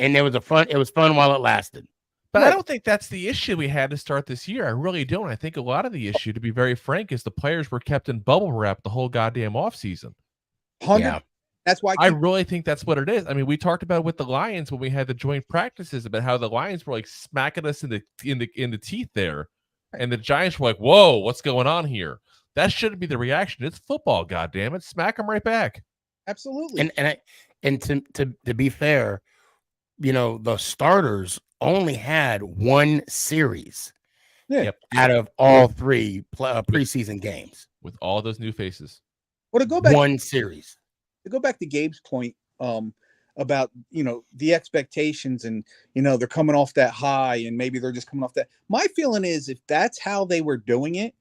and it was fun while it lasted. But I don't think that's the issue we had to start this year. I really don't. I think a lot of the issue, to be very frank, is the players were kept in bubble wrap the whole goddamn offseason. 100. That's why I really think that's what it is. I mean, we talked about it with the Lions when we had the joint practices about how the Lions were like smacking us in the teeth there, and the Giants were like, "Whoa, what's going on here?" That shouldn't be the reaction. It's football, goddammit. Smack them right back. Absolutely. And to be fair, the starters only had one series. Out of all three preseason games with all those new faces. Well, to go back one series. To go back to Gabe's point about the expectations and they're coming off that high and maybe they're just coming off that. My feeling is if that's how they were doing it,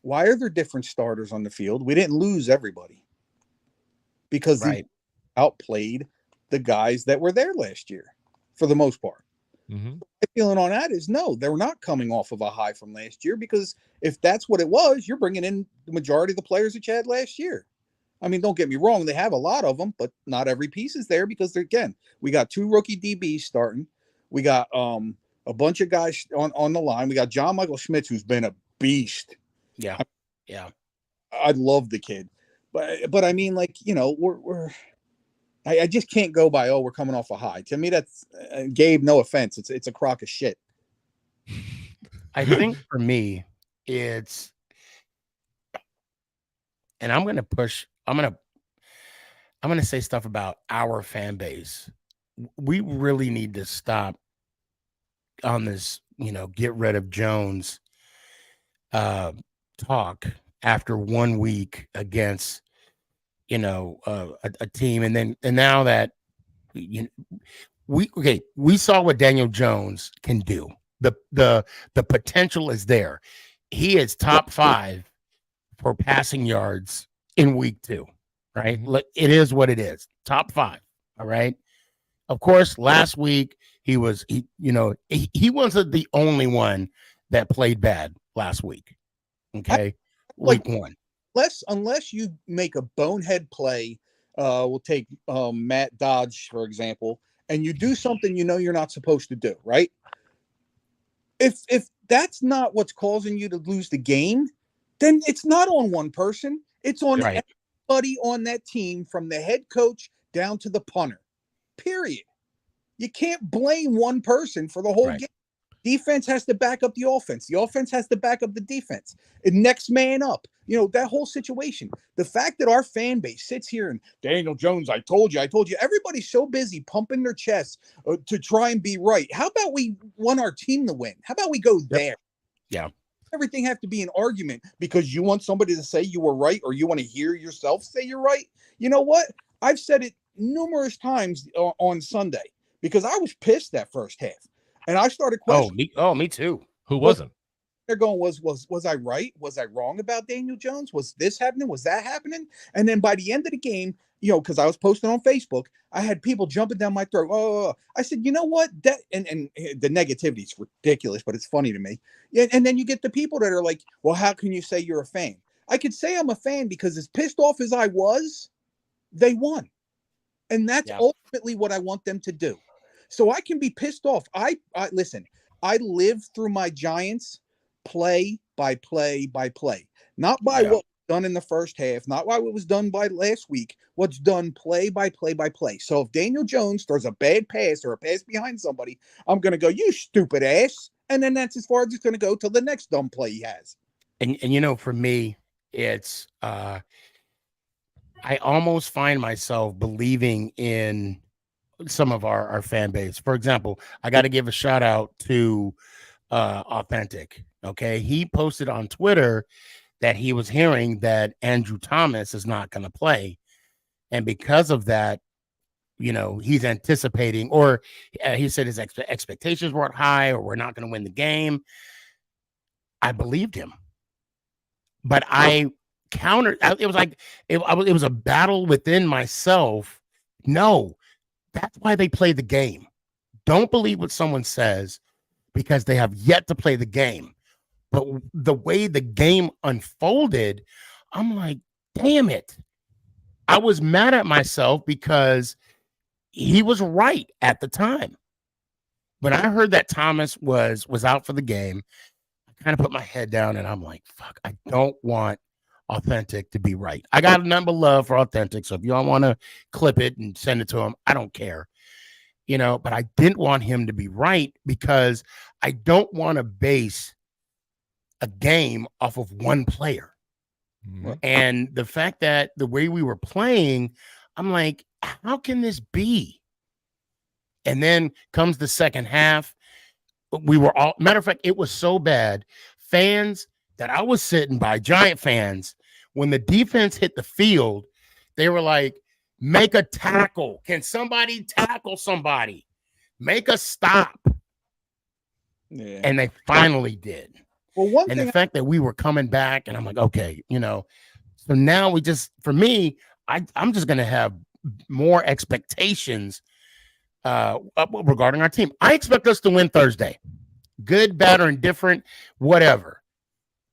why are there different starters on the field? We didn't lose everybody because they outplayed the guys that were there last year for the most part. Mm-hmm. My feeling on that is no, they're not coming off of a high from last year, because if that's what it was, you're bringing in the majority of the players that you had last year. I mean, don't get me wrong, they have a lot of them, but not every piece is there because we got 2 rookie DBs starting. We got a bunch of guys on the line. We got John Michael Schmitz, who's been a beast. Yeah. I love the kid. But I mean, like, I just can't go by, we're coming off a high. To me, that's Gabe, no offense. It's a crock of shit. I think for me, it's, and I'm going to say stuff about our fan base. We really need to stop on this, get rid of Jones talk after 1 week against, a team. And now that we saw what Daniel Jones can do. The potential is there. He is top 5 for passing yards in week 2, right? It is what it is. Top 5. All right. Of course, last week he wasn't the only one that played bad last week. Okay. Week 1. Unless you make a bonehead play, we'll take Matt Dodge, for example, and you do something you're not supposed to do, right? If that's not what's causing you to lose the game, then it's not on one person. It's on everybody on that team, from the head coach down to the punter. Period. You can't blame one person for the whole game. Defense has to back up the offense. The offense has to back up the defense. And next man up. That whole situation. The fact that our fan base sits here and Daniel Jones, I told you. Everybody's so busy pumping their chests to try and be right. How about we want our team to win? How about we go there? Yeah. everything have to be an argument because you want somebody to say you were right or you want to hear yourself say you're right? You know what? I've said it numerous times on Sunday because I was pissed that first half. And I started questioning. Me too. Who wasn't? They're going, was I right? Was I wrong about Daniel Jones? Was this happening? Was that happening? And then by the end of the game, because I was posting on Facebook, I had people jumping down my throat. Oh, I said, you know what? That and the negativity is ridiculous, but it's funny to me. Yeah, and then you get the people that are like, well, how can you say you're a fan? I could say I'm a fan because as pissed off as I was, they won. And that's ultimately what I want them to do. So I can be pissed off. I listen, I live through my Giants play by play by play, not by what was done in the first half, not by what was done by last week, what's done play by play by play. So if Daniel Jones throws a bad pass or a pass behind somebody, I'm going to go, you stupid ass. And then that's as far as it's going to go till the next dumb play he has. And for me, it's I almost find myself believing in some of our fan base. For example, I got to give a shout out to Authentic. Okay, he posted on Twitter that he was hearing that Andrew Thomas is not going to play, and because of that, he's anticipating, or he said his expectations weren't high, or we're not going to win the game. I believed him, but I countered. It was like it was a battle within myself. No, that's why they play the game. Don't believe what someone says because they have yet to play the game. But the way the game unfolded, I'm like, damn it. I was mad at myself because he was right at the time. When I heard that Thomas was out for the game, I kind of put my head down and I'm like, fuck, I don't want Authentic to be right. I got a number of love for Authentic, so if y'all want to clip it and send it to him, I don't care. But I didn't want him to be right because I don't want to base a game off of one player. Mm-hmm. And the fact that the way we were playing, I'm like, how can this be? And then comes the second half. We were all, matter of fact, it was so bad. Fans that I was sitting by, Giant fans, when the defense hit the field, they were like, make a tackle. Can somebody tackle somebody? Make a stop. Yeah. And they finally did. Well, the fact that we were coming back, and I'm like, okay, so now for me, I'm just going to have more expectations regarding our team. I expect us to win Thursday. Good, bad, or indifferent, whatever.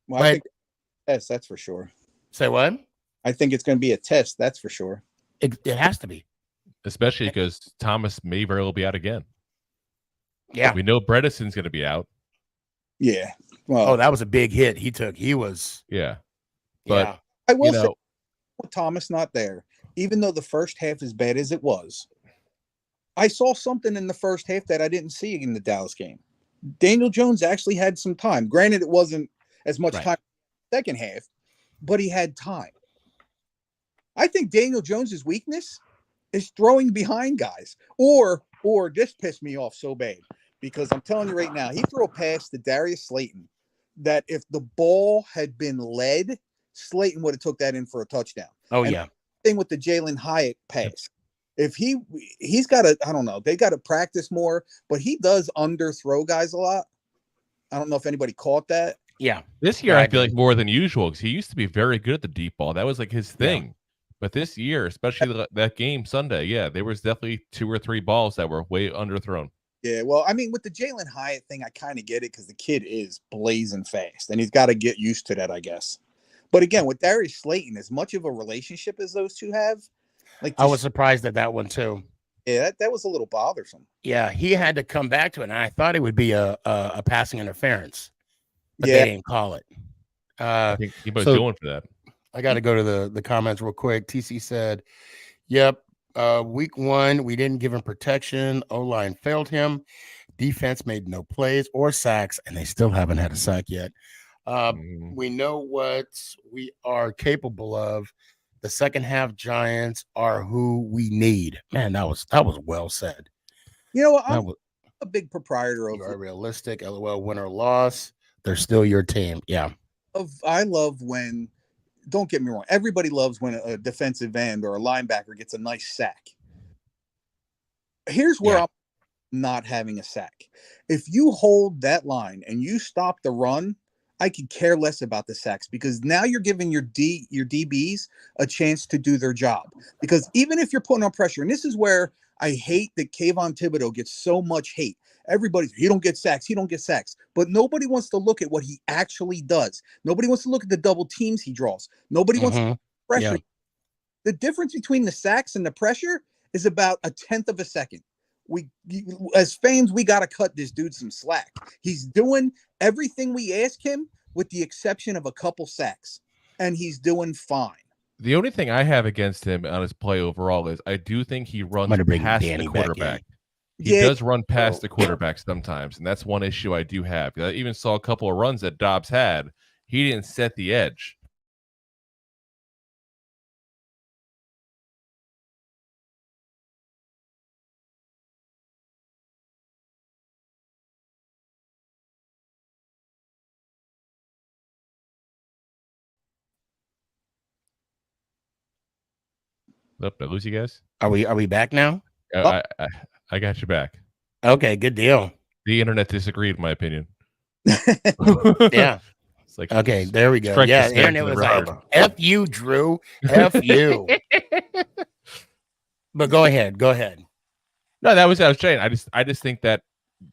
Well, I think that's for sure. Say what? I think it's going to be a test. That's for sure. It has to be. Especially because Thomas may very well be out again. Yeah. We know Bredesen's going to be out. Yeah. Well, that was a big hit he took. He was. Yeah. But I will say, with Thomas not there, even though the first half as bad as it was, I saw something in the first half that I didn't see in the Dallas game. Daniel Jones actually had some time. Granted, it wasn't as much time in the second half, but he had time. I think Daniel Jones's weakness is throwing behind guys. Or this pissed me off so bad because I'm telling you right now, he threw a pass to Darius Slayton that if the ball had been led, Slayton would have took that in for a touchdown. Oh, and yeah. Thing with the Jalen Hyatt pass. If he's got to, I don't know, they got to practice more, but he does underthrow guys a lot. I don't know if anybody caught that. Yeah. This year, I feel like more than usual because he used to be very good at the deep ball. That was like his thing. Yeah. But this year, especially that game Sunday, there was definitely 2 or 3 balls that were way underthrown. Yeah, well, I mean, with the Jalen Hyatt thing, I kind of get it because the kid is blazing fast, and he's got to get used to that, I guess. But again, with Darius Slayton, as much of a relationship as those two have, I was surprised at that one too. Yeah, that was a little bothersome. Yeah, he had to come back to it, and I thought it would be a passing interference, but they didn't call it. I think he was going for that. I got to go to the comments real quick. TC said, "Yep, week 1 we didn't give him protection. O-line failed him. Defense made no plays or sacks, and they still haven't had a sack yet. We know what we are capable of. The second half Giants are who we need." Man, that was well said. You know what? I'm a big proprietor of realistic. LOL, win or loss. they're still your team. Yeah. I love when, don't get me wrong, everybody loves when a defensive end or a linebacker gets a nice sack. Here's where I'm not having a sack. If you hold that line and you stop the run, I could care less about the sacks, because now you're giving your DBs a chance to do their job. Because even if you're putting on pressure, and this is where I hate that Kayvon Thibodeau gets so much hate. Everybody's, he don't get sacks, he don't get sacks. But nobody wants to look at what he actually does. Nobody wants to look at the double teams he draws. Nobody wants to pressure. Yeah. The difference between the sacks and the pressure is about 1/10 of a second. As fans, we got to cut this dude some slack. He's doing everything we ask him, with the exception of a couple sacks, and he's doing fine. The only thing I have against him on his play overall is I do think he runs past the quarterback. He does run past the quarterback sometimes, and that's one issue I do have. I even saw a couple of runs that Dobbs had. He didn't set the edge. Did I lose you guys? Are we back now? I got you back. Okay, good deal. The internet disagreed, in my opinion. Yeah. It's like, okay, there we go. Yeah, the internet was like, F you, Drew. F you. But go ahead. No, that was what I was saying. I just think that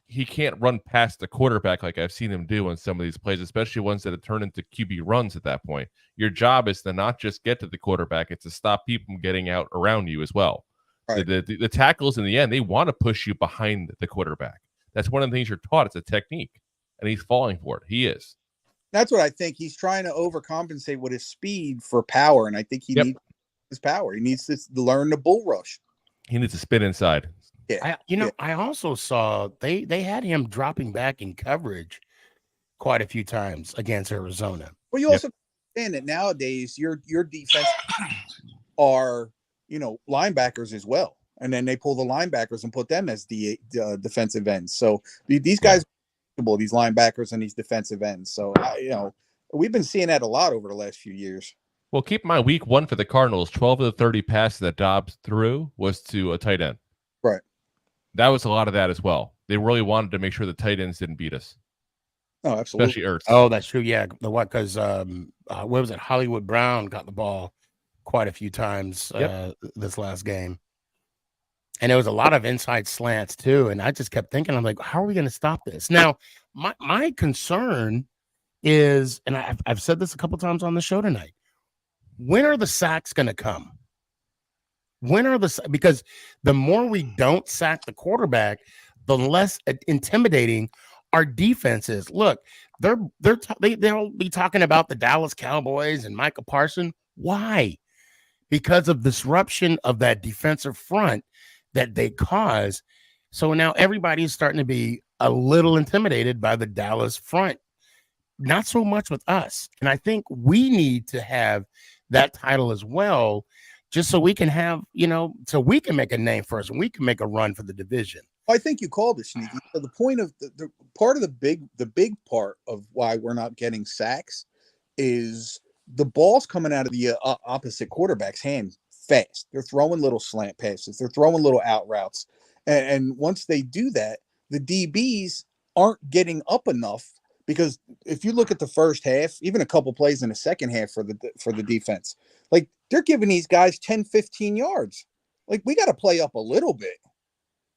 he can't run past the quarterback like I've seen him do on some of these plays, especially ones that have turned into QB runs at that point. Your job is to not just get to the quarterback, it's to stop people from getting out around you as well. Right. The tackles in the end, they want to push you behind the quarterback. That's one of the things you're taught. It's a technique, and he's falling for it. He is. That's what I think. He's trying to overcompensate with his speed for power, and I think he needs his power. He needs to learn the bull rush. He needs to spin inside. Yeah, I also saw they had him dropping back in coverage quite a few times against Arizona. Well, you also understand that nowadays your defense are linebackers as well, and then they pull the linebackers and put them as the defensive ends. So these guys, these linebackers and these defensive ends. So we've been seeing that a lot over the last few years. Well, keep in mind, week 1 for the Cardinals, 12 of the 30 passes that Dobbs threw was to a tight end. Right. That was a lot of that as well. They really wanted to make sure the tight ends didn't beat us. Oh, absolutely. Especially Ertz. Oh, that's true. Yeah. Because what was it? Hollywood Brown got the ball quite a few times this last game. And there was a lot of inside slants too. And I just kept thinking, I'm like, how are we going to stop this? Now, my concern is, and I've said this a couple times on the show tonight, when are the sacks going to come? Because the more we don't sack the quarterback, the less intimidating our defense is. Look, they'll be talking about the Dallas Cowboys and Micah Parsons. Why? Because of disruption of that defensive front that they cause. So now everybody's starting to be a little intimidated by the Dallas front. Not so much with us. And I think we need to have that title as well, just so we can have, so we can make a name for us and we can make a run for the division. I think you called it, Sneaky. So the point of the part of the big part of why we're not getting sacks is the ball's coming out of the opposite quarterback's hand fast. They're throwing little slant passes. They're throwing little out routes. And once they do that, the DBs aren't getting up enough, because if you look at the first half, even a couple plays in the second half for the defense, like they're giving these guys 10, 15 yards. Like, we got to play up a little bit.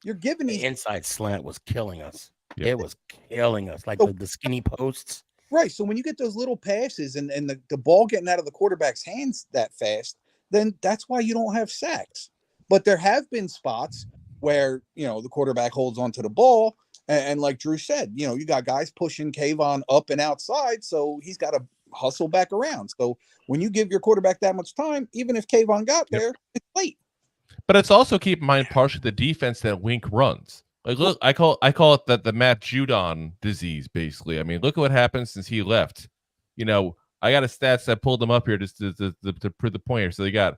You're giving the inside slant was killing us. Yep. It was killing us, like the skinny posts. Right. So when you get those little passes and the ball getting out of the quarterback's hands that fast, then that's why you don't have sacks. But there have been spots where, the quarterback holds onto the ball. And like Drew said, you got guys pushing Kayvon up and outside. So he's got to hustle back around. So when you give your quarterback that much time, even if Kayvon got there, it's late. But it's also, keep in mind, partially the defense that Wink runs. Like, look, I call it the Matt Judon disease, basically. I mean, look at what happened since he left. I got a stats. I pulled them up here just to prove the point here. So they got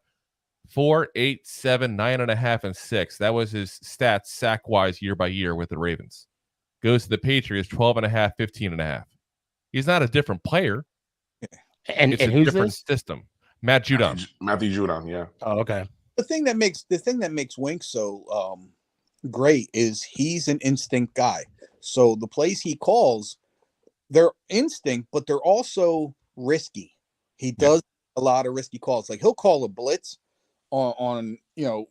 4, 8, 7, 9.5, and 6. That was his stats sack wise year by year with the Ravens. Goes to the Patriots, 12.5, 15.5. He's not a different player. And it's a who's different this? system. Matt Judon. Matthew Judon, yeah. Oh, okay. The thing that makes Wink so great is he's an instinct guy. So the plays he calls, they're instinct, but they're also risky. He does a lot of risky calls. Like he'll call a blitz on the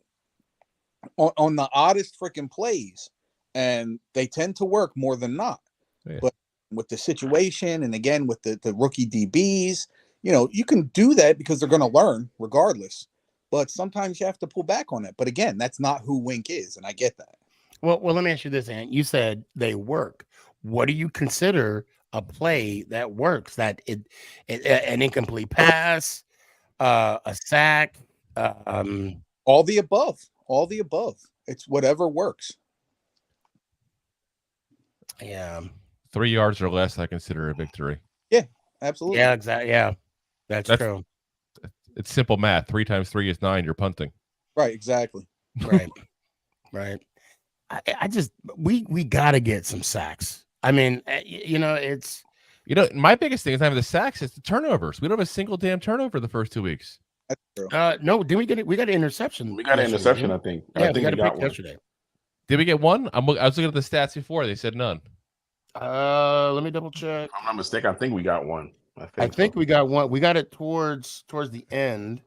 oddest freaking plays, and they tend to work more than not. Yeah. But with the situation, and again with the rookie DBs, you can do that because they're going to learn regardless. But sometimes you have to pull back on it. But again, that's not who Wink is, and I get that. Well, let me ask you this, Ant. You said they work. What do you consider a play that works? That an incomplete pass, a sack, all the above. All the above. It's whatever works. Yeah. 3 yards or less, I consider a victory. Yeah, absolutely. Yeah, exactly. Yeah, that's true. It's simple math. 3 times 3 is 9. You're punting. Right. Exactly. Right. Right. I just we got to get some sacks. I mean, it's my biggest thing is not even the sacks; it's the turnovers. We don't have a single damn turnover the first 2 weeks. That's true. No, did we get it? We got an interception. We got an interception, I think. Yeah, I think we got one yesterday. Did we get one? I was looking at the stats before. They said none. Let me double check. If I'm not mistaken, I think we got one. I think we got one. We got it towards the end.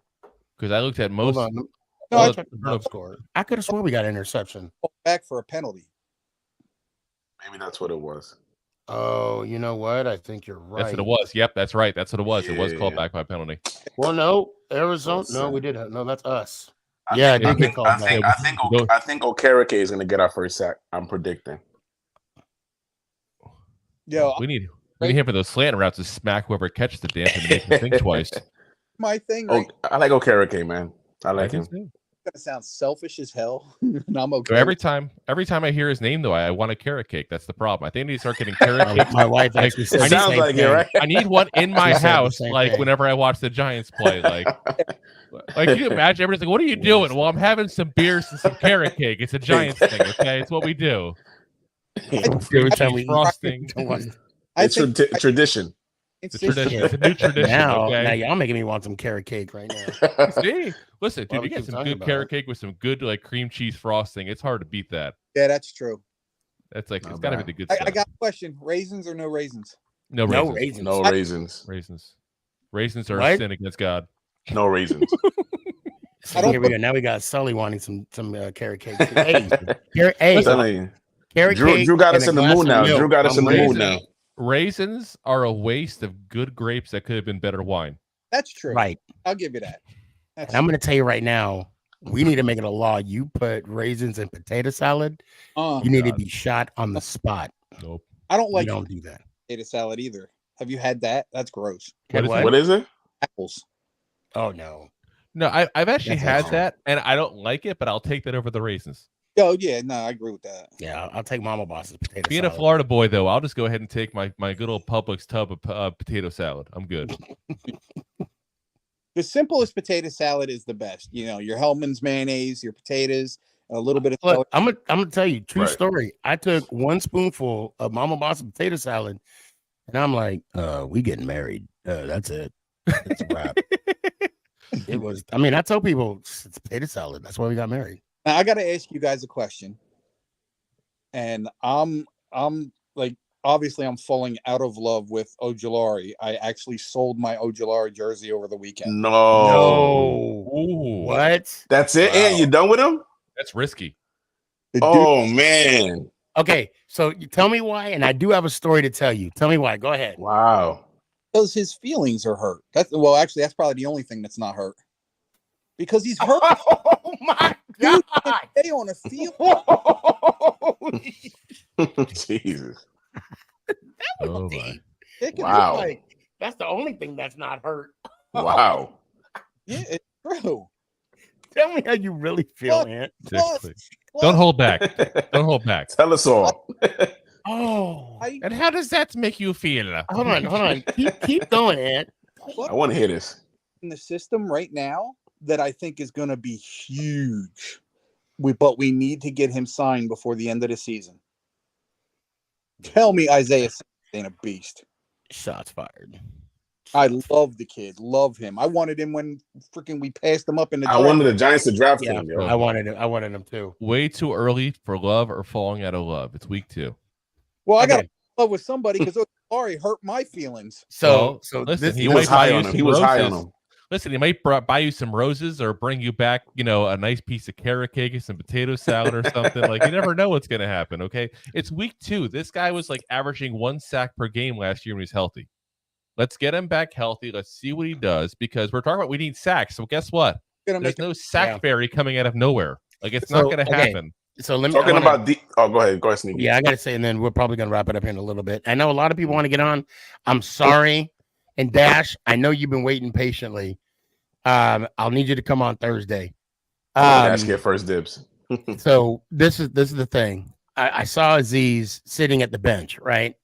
Because I looked at most. Hold on. No, I checked the box score. I could have sworn we got an interception. Back for a penalty. Maybe that's what it was. Oh, you know what? I think you're right. That's what it was. Yep, that's right. That's what it was. Yeah. It was called back by penalty. Well, no, Arizona. No, we did. No, that's us. I did get called back. I think Okereke is going to get our first sack. I'm predicting. Yeah, we need him for those slant routes to smack whoever catches the damn thing to make him think twice. My thing. Right? I like Okereke, man. I like him. Gonna sound selfish as hell, and I'm okay. So every time I hear his name, though, I want a carrot cake. That's the problem. I think I need to start getting carrot cakes. My wife actually says, sounds like it, right? I need one in my house, like whenever I watch the Giants play. Like can you imagine? Everybody's like, "What are you doing?" Well, I'm having some beers and some carrot cake. It's a Giants thing, okay? It's what we do. Every time we frosting. It's tradition. It's a tradition. It's a new tradition. Now okay? y'all making me want some carrot cake right now. See, listen, dude, you get some good carrot cake with some good cream cheese frosting. It's hard to beat that. Yeah, that's true. That's it's got to be the good stuff. I got a question: raisins or no raisins? No raisins. No raisins. Raisins are a sin against God. No raisins. Here we go. Now we got Sully wanting some carrot cake. Hey, carrot cake. Drew got us in the mood now. Drew got us in the mood now. Raisins are a waste of good grapes that could have been better wine. That's true. Right. I'll give you that. And I'm going to tell you right now, we need to make it a law. You put raisins in potato salad, you need to be shot on the spot. Nope. I don't like. Don't do that. Potato salad either. Have you had that? That's gross. What is it? Apples. Oh no. No, I've actually had that, and I don't like it, but I'll take that over the raisins. Oh yeah, no, I agree with that. Yeah, I'll take Mama Boss's potato Being salad. a Florida boy, though, I'll just go ahead and take my good old Publix tub of potato salad. I'm good. The simplest potato salad is the best. Your Hellman's mayonnaise, your potatoes, a little bit of. Look, I'm gonna tell you true story. I took one spoonful of Mama Boss's potato salad, and I'm like, we getting married. That's it. It's a wrap. It was. I mean, I tell people it's potato salad. That's why we got married. Now I got to ask you guys a question, and I'm like, obviously, I'm falling out of love with Ojulari. I actually sold my Ojulari jersey over the weekend. No. Ooh. What? That's it? Wow. And you done with him? That's risky. Oh man. Okay, so you tell me why, and I do have a story to tell you. Tell me why. Go ahead. Wow. Because his feelings are hurt. That's probably the only thing that's not hurt. Because he's hurt. Oh my God! Stay on a field. Jesus. Oh my. Wow. That's the only thing that's not hurt. Wow. Yeah, it's true. Tell me how you really feel, man. Don't hold back. Don't hold back. Tell us all. Oh. And how does that make you feel? Hold on. Keep going, Ant. I want to hear this. In the system right now that I think is going to be huge. But we need to get him signed before the end of the season. Tell me Isaiah ain't a beast. Shots fired. I love the kid. Love him. I wanted him when freaking we passed him up in the I draft. wanted the Giants to draft Yeah, him. Yo. I wanted him too. Way too early for love or falling out of love. It's week 2. Well, I got love with somebody because Sorry hurt my feelings. So listen, he was high on him. He was high on him. Listen, he might buy you some roses or bring you back, a nice piece of carrot cake and some potato salad or something. Like, you never know what's going to happen, okay? It's week 2. This guy was, like, averaging 1 sack per game last year when he's healthy. Let's get him back healthy. Let's see what he does because we're talking about we need sacks. So guess what? There's no sack fairy coming out of nowhere. Like, it's not going to happen. So let me talking about go ahead, Sneaky. Yeah, I gotta say, and then we're probably gonna wrap it up here in a little bit. I know a lot of people want to get on. I'm sorry, and Dash, I know you've been waiting patiently. I'll need you to come on Thursday. Dash get first dibs. So this is the thing. I saw Aziz sitting at the bench, right?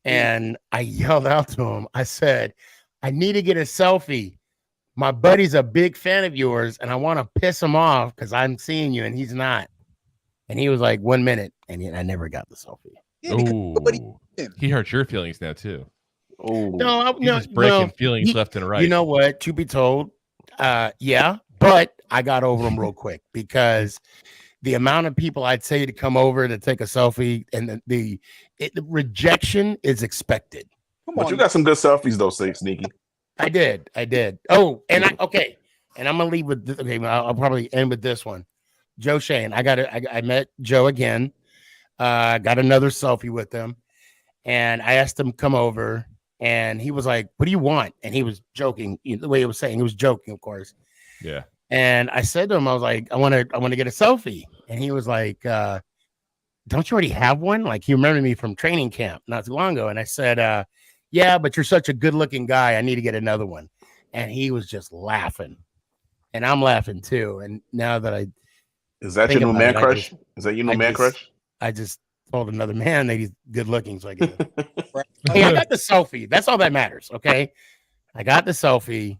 And I yelled out to him. I said, "I need to get a selfie. My buddy's a big fan of yours, and I want to piss him off because I'm seeing you and he's not." And he was like, 1 minute, and I never got the selfie. Yeah, he hurt your feelings now too. Oh, no, he's just breaking feelings left and right. You know what? To be told, yeah, but I got over him real quick because the amount of people I'd say to come over to take a selfie and the rejection is expected. But you got some good selfies though, Sneaky. I did. Oh, and and I'm gonna leave with this. Okay, I'll probably end with this one. Joe Shane. I met Joe again. Got another selfie with him, and I asked him to come over, and he was like, "What do you want?" And he was joking. The way he was saying, he was joking, of course. Yeah. And I said to him, I was like, I want to get a selfie. And he was like, don't you already have one? Like, he remembered me from training camp not too long ago. And I said, yeah, but you're such a good looking guy. I need to get another one. And he was just laughing. And I'm laughing too. And now that is that your new man crush? Is that your new man crush? I just told another man that he's good looking. So I get hey, I got the selfie. That's all that matters. Okay. I got the selfie.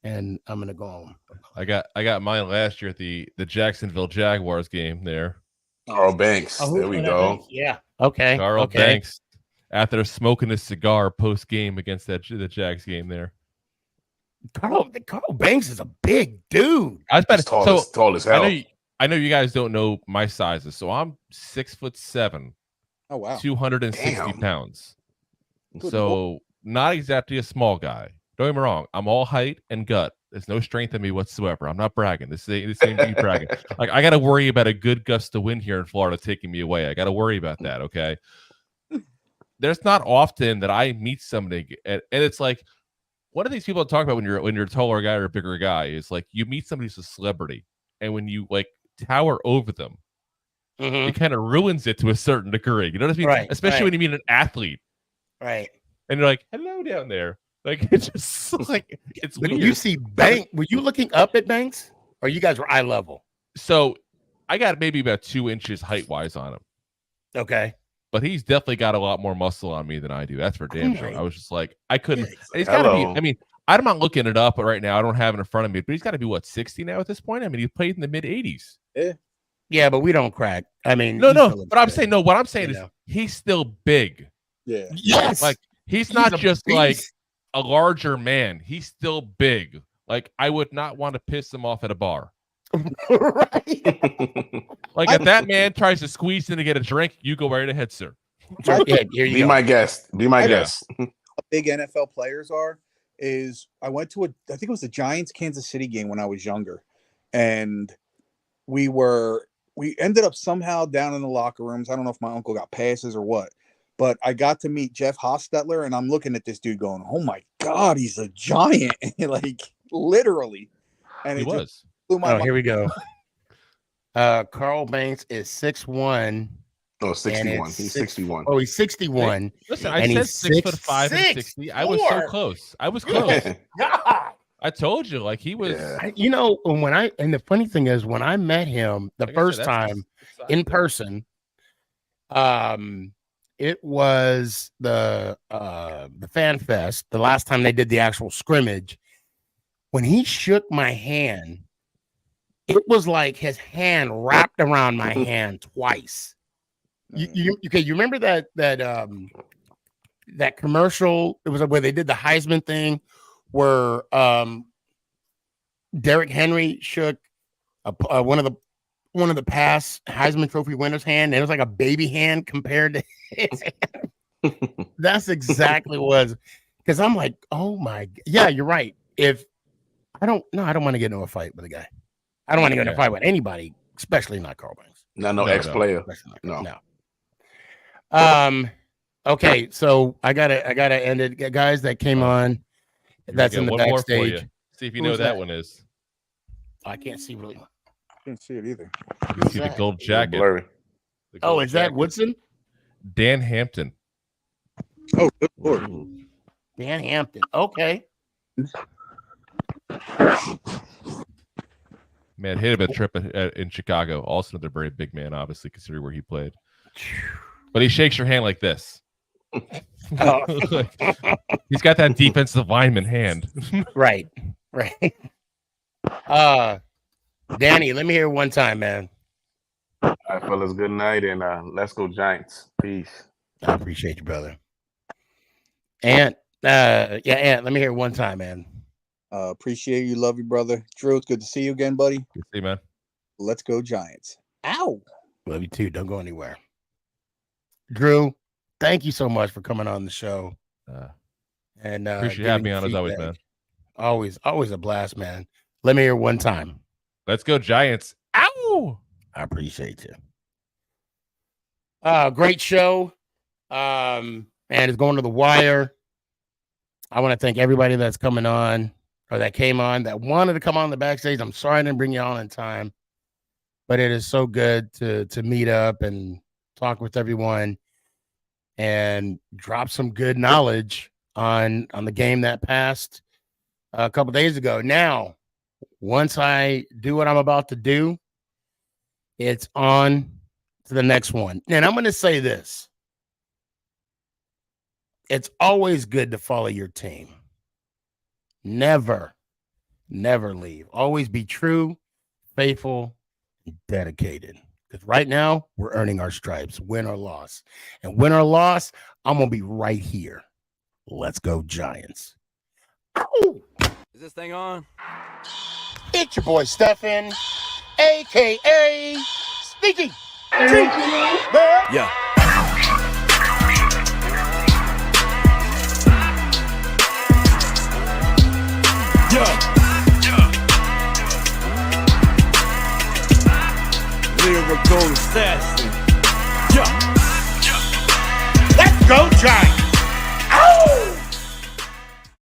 And I'm gonna go home. I got mine last year at the Jacksonville Jaguars game there. Carl Banks. There we go. Banks. Yeah. Okay. Carl Banks after smoking a cigar post game against the Jags game there. Carl Banks is a big dude. I was about tall as hell. I know you guys don't know my sizes, so I'm 6'7". Oh wow. 260 pounds. So not exactly a small guy. Don't get me wrong. I'm all height and gut. There's no strength in me whatsoever. I'm not bragging. This ain't me bragging. Like, I got to worry about a good gust of wind here in Florida taking me away. I got to worry about that. Okay. There's not often that I meet somebody, and it's like one of these people talk about when you're a taller guy or a bigger guy is like you meet somebody who's a celebrity, and when you like tower over them, it kind of ruins it to a certain degree. You know what I mean? Right, especially when you meet an athlete, right? And you're like, "Hello down there." Like, it's just like it's when weird. you see Banks, were you looking up at Banks, or you guys were eye level? So I got maybe about 2 inches height wise on him. Okay, but he's definitely got a lot more muscle on me than I do. That's for damn sure. I was just like, I couldn't. He's got to be. I mean, I'm not looking it up right now. I don't have it in front of me, but he's got to be what 60 now at this point. I mean, he played in the mid 80s. Yeah, but we don't crack. I mean, no. But I'm saying no. What I'm saying is he's still big. Yeah. Yes. Like he's not just like a larger man. He's still big. Like I would not want to piss him off at a bar. Right. Like if that man tries to squeeze in to get a drink, you go right ahead, sir. Yeah, here you be go. my guest. Be my guest. How big NFL players are is I went to I think it was the Giants Kansas City game when I was younger, and we ended up somehow down in the locker rooms. I don't know if my uncle got passes or what, but I got to meet Jeff Hostetler, and I'm looking at this dude going, "Oh my God, he's a giant!" Like literally. And he was. Just blew my mind. Here we go. Carl Banks is 6'1". Oh, 61. He's 61. Oh, he's 61. Hey, listen, I said 6'5" and 60. I was so close. I was close. God. I told you, like he was. You know, and the funny thing is, when I met him the first time in person, it was the Fan Fest. The last time they did the actual scrimmage, when he shook my hand, it was like his hand wrapped around my hand twice. You remember that that commercial. It was where they did the Heisman thing, where Derrick Henry shook one of the past Heisman Trophy winners' hand, and it was like a baby hand compared to his hand. That's exactly what it was. Because I'm like, oh my, yeah, you're right. If I don't want to get into a fight with a guy. I don't want to get into a fight with anybody, especially not Carl Banks. No, ex-player. No. Okay, so I gotta end it, guys. That came on. That's in the one more backstage. for you. See if you know what that one is. I can't see really. I can't see it either. You can see the gold jacket. Blurry. Oh, is that Woodson? Dan Hampton. Oh, good lord. Dan Hampton. Okay. Man, hit him a trip in Chicago. Also another very big man, obviously, considering where he played. But he shakes your hand like this. He's got that defensive lineman hand. Right. Danny, let me hear it one time, man. All right, fellas, good night, and let's go Giants. Peace. I appreciate you, brother. Ant, Ant, let me hear it one time, man. Appreciate you. Love you, brother. Drew, it's good to see you again, buddy. Good to see you, man. Let's go Giants. Ow. Love you too. Don't go anywhere. Drew, thank you so much for coming on the show. And appreciate you having me on as always, man. Always a blast, man. Let me hear it one time. Let's go Giants. Ow! I appreciate you. Great show. And it's going to the wire. I want to thank everybody that's coming on or that came on that wanted to come on the backstage. I'm sorry I didn't bring you on in time, but it is so good to meet up and talk with everyone and drop some good knowledge on the game that passed a couple days ago. Now, once I do what I'm about to do, it's on to the next one. And I'm going to say this. It's always good to follow your team. Never leave. Always be true, faithful, and dedicated. Because right now, we're earning our stripes, win or loss. And win or loss, I'm going to be right here. Let's go, Giants. Ow! Is this thing on? It's your boy, Stefan, a.k.a. SneakyG. Yeah. Lyrical assassin. Let's go, Giants.